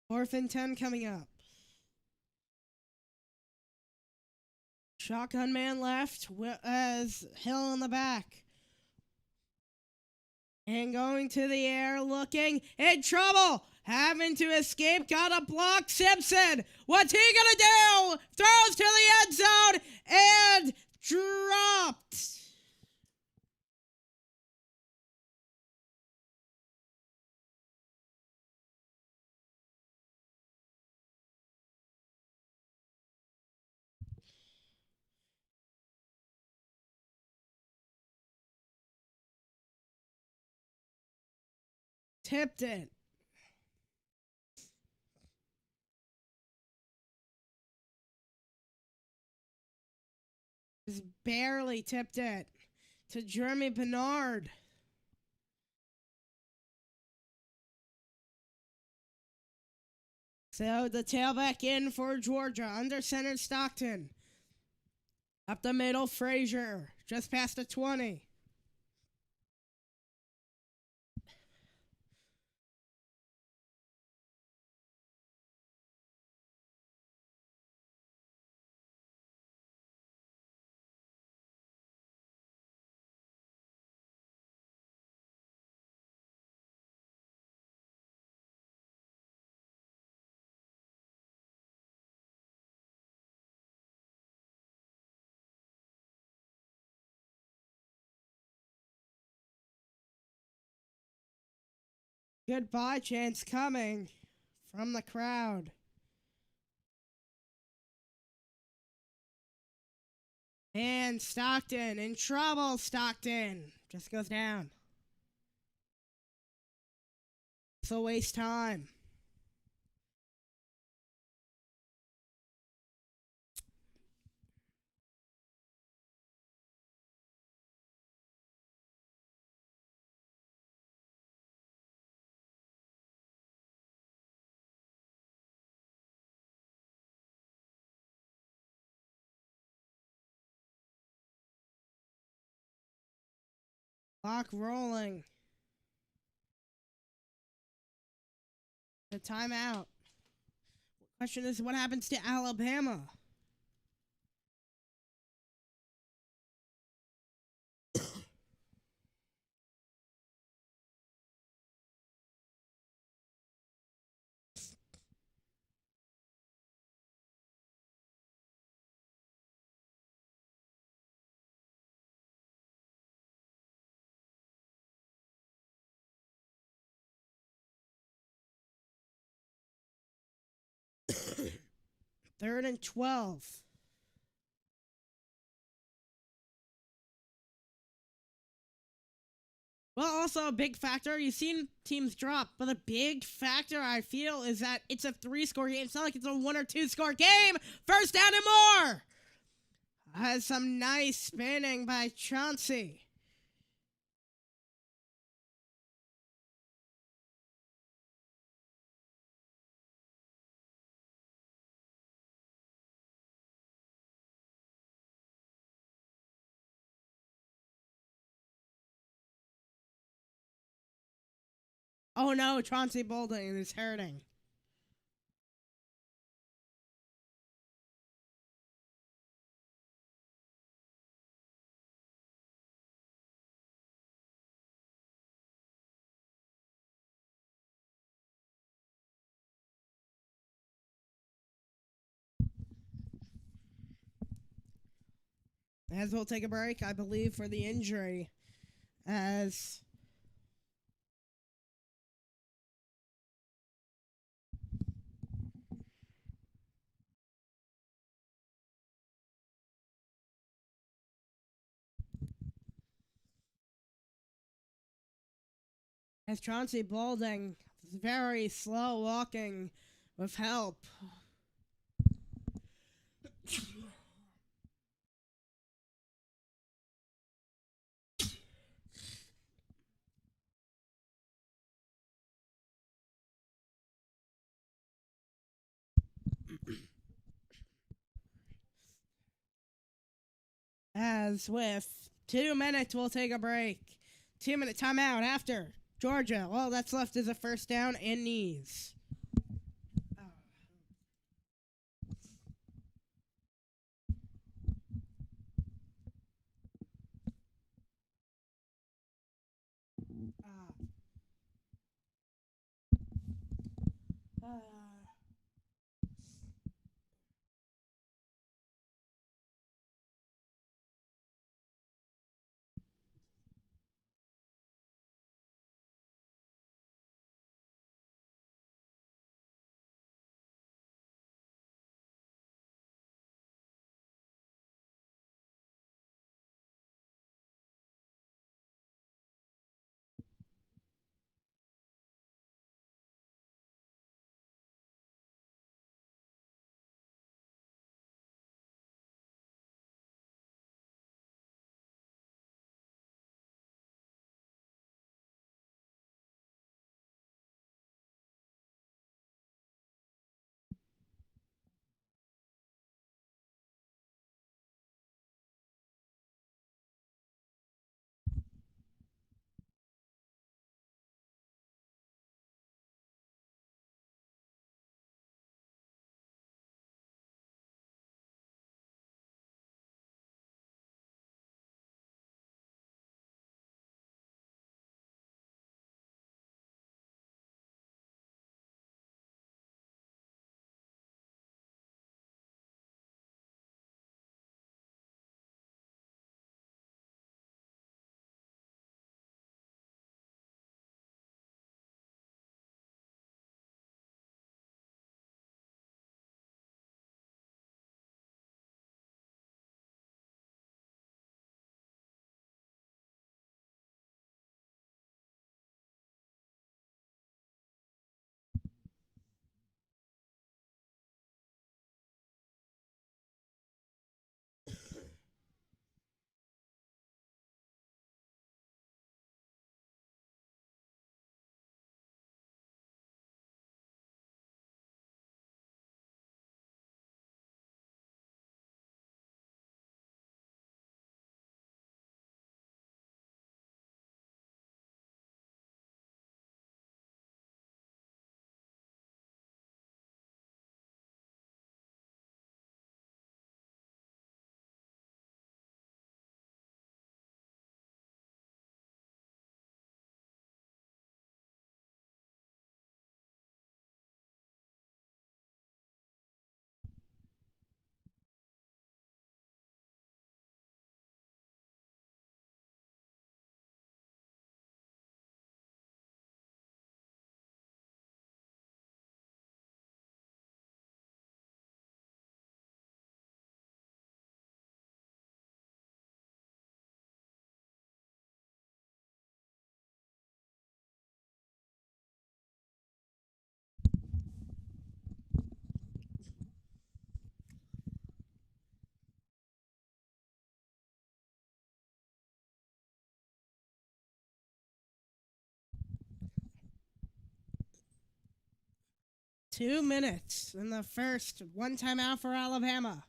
Fourth and 10 coming up. Shotgun man left as Hill in the back. And going to the air, looking in trouble. Having to escape, got a block. Simpson, what's he gonna do? Throws to the end zone and dropped. Tipped it. Just barely tipped it to Jeremy Bernard. So the tailback in for Georgia. Under center Stockton. Up the middle, Frazier. Just past the 20. Goodbye chants coming from the crowd. And Stockton in trouble. Stockton just goes down. So waste time. Clock rolling. The timeout. Question is, what happens to Alabama? Third and 12. Well, also a big factor, you've seen teams drop, but a big factor I feel is that it's a 3-score game. It's not like it's a 1 or 2-score game. First down and more. Has some nice spinning by Chauncey. Oh no, Chauncey Bolden is hurting. As we'll take a break, I believe, for the injury. As Chauncey Bolden is very slow walking with help. As with 2 minutes, we'll take a break. 2-minute timeout after Georgia. All that's left is a first down and knees. 2 minutes in the first. One timeout for Alabama.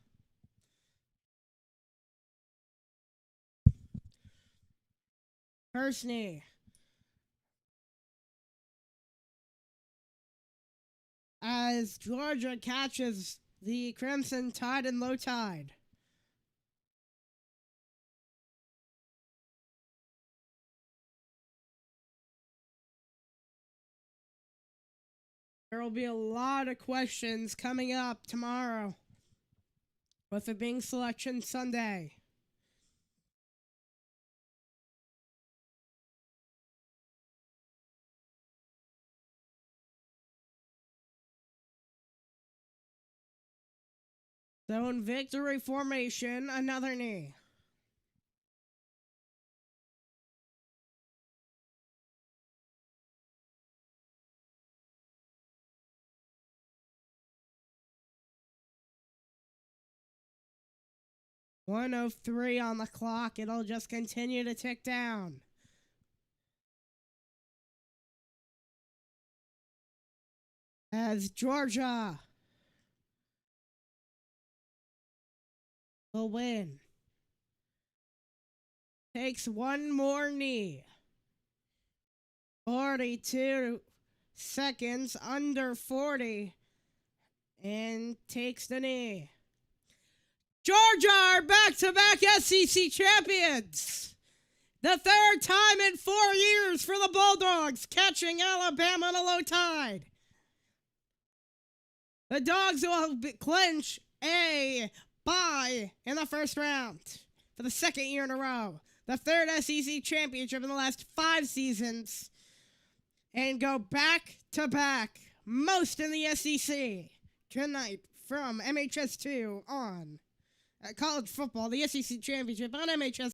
First knee. As Georgia catches the Crimson Tide in low tide. There will be a lot of questions coming up tomorrow, with it being Selection Sunday. So in victory formation, another knee. .103 on the clock. It'll just continue to tick down. As Georgia will win. Takes one more knee. 42 seconds, under 40, and takes the knee. Georgia are back-to-back SEC champions. The third time in 4 years for the Bulldogs, catching Alabama in a low tide. The Dogs will clinch a bye in the first round for the second year in a row. The third SEC championship in the last 5 seasons. And go back-to-back, most in the SEC. Tonight from MHS2 on college football, the SEC championship on MHS.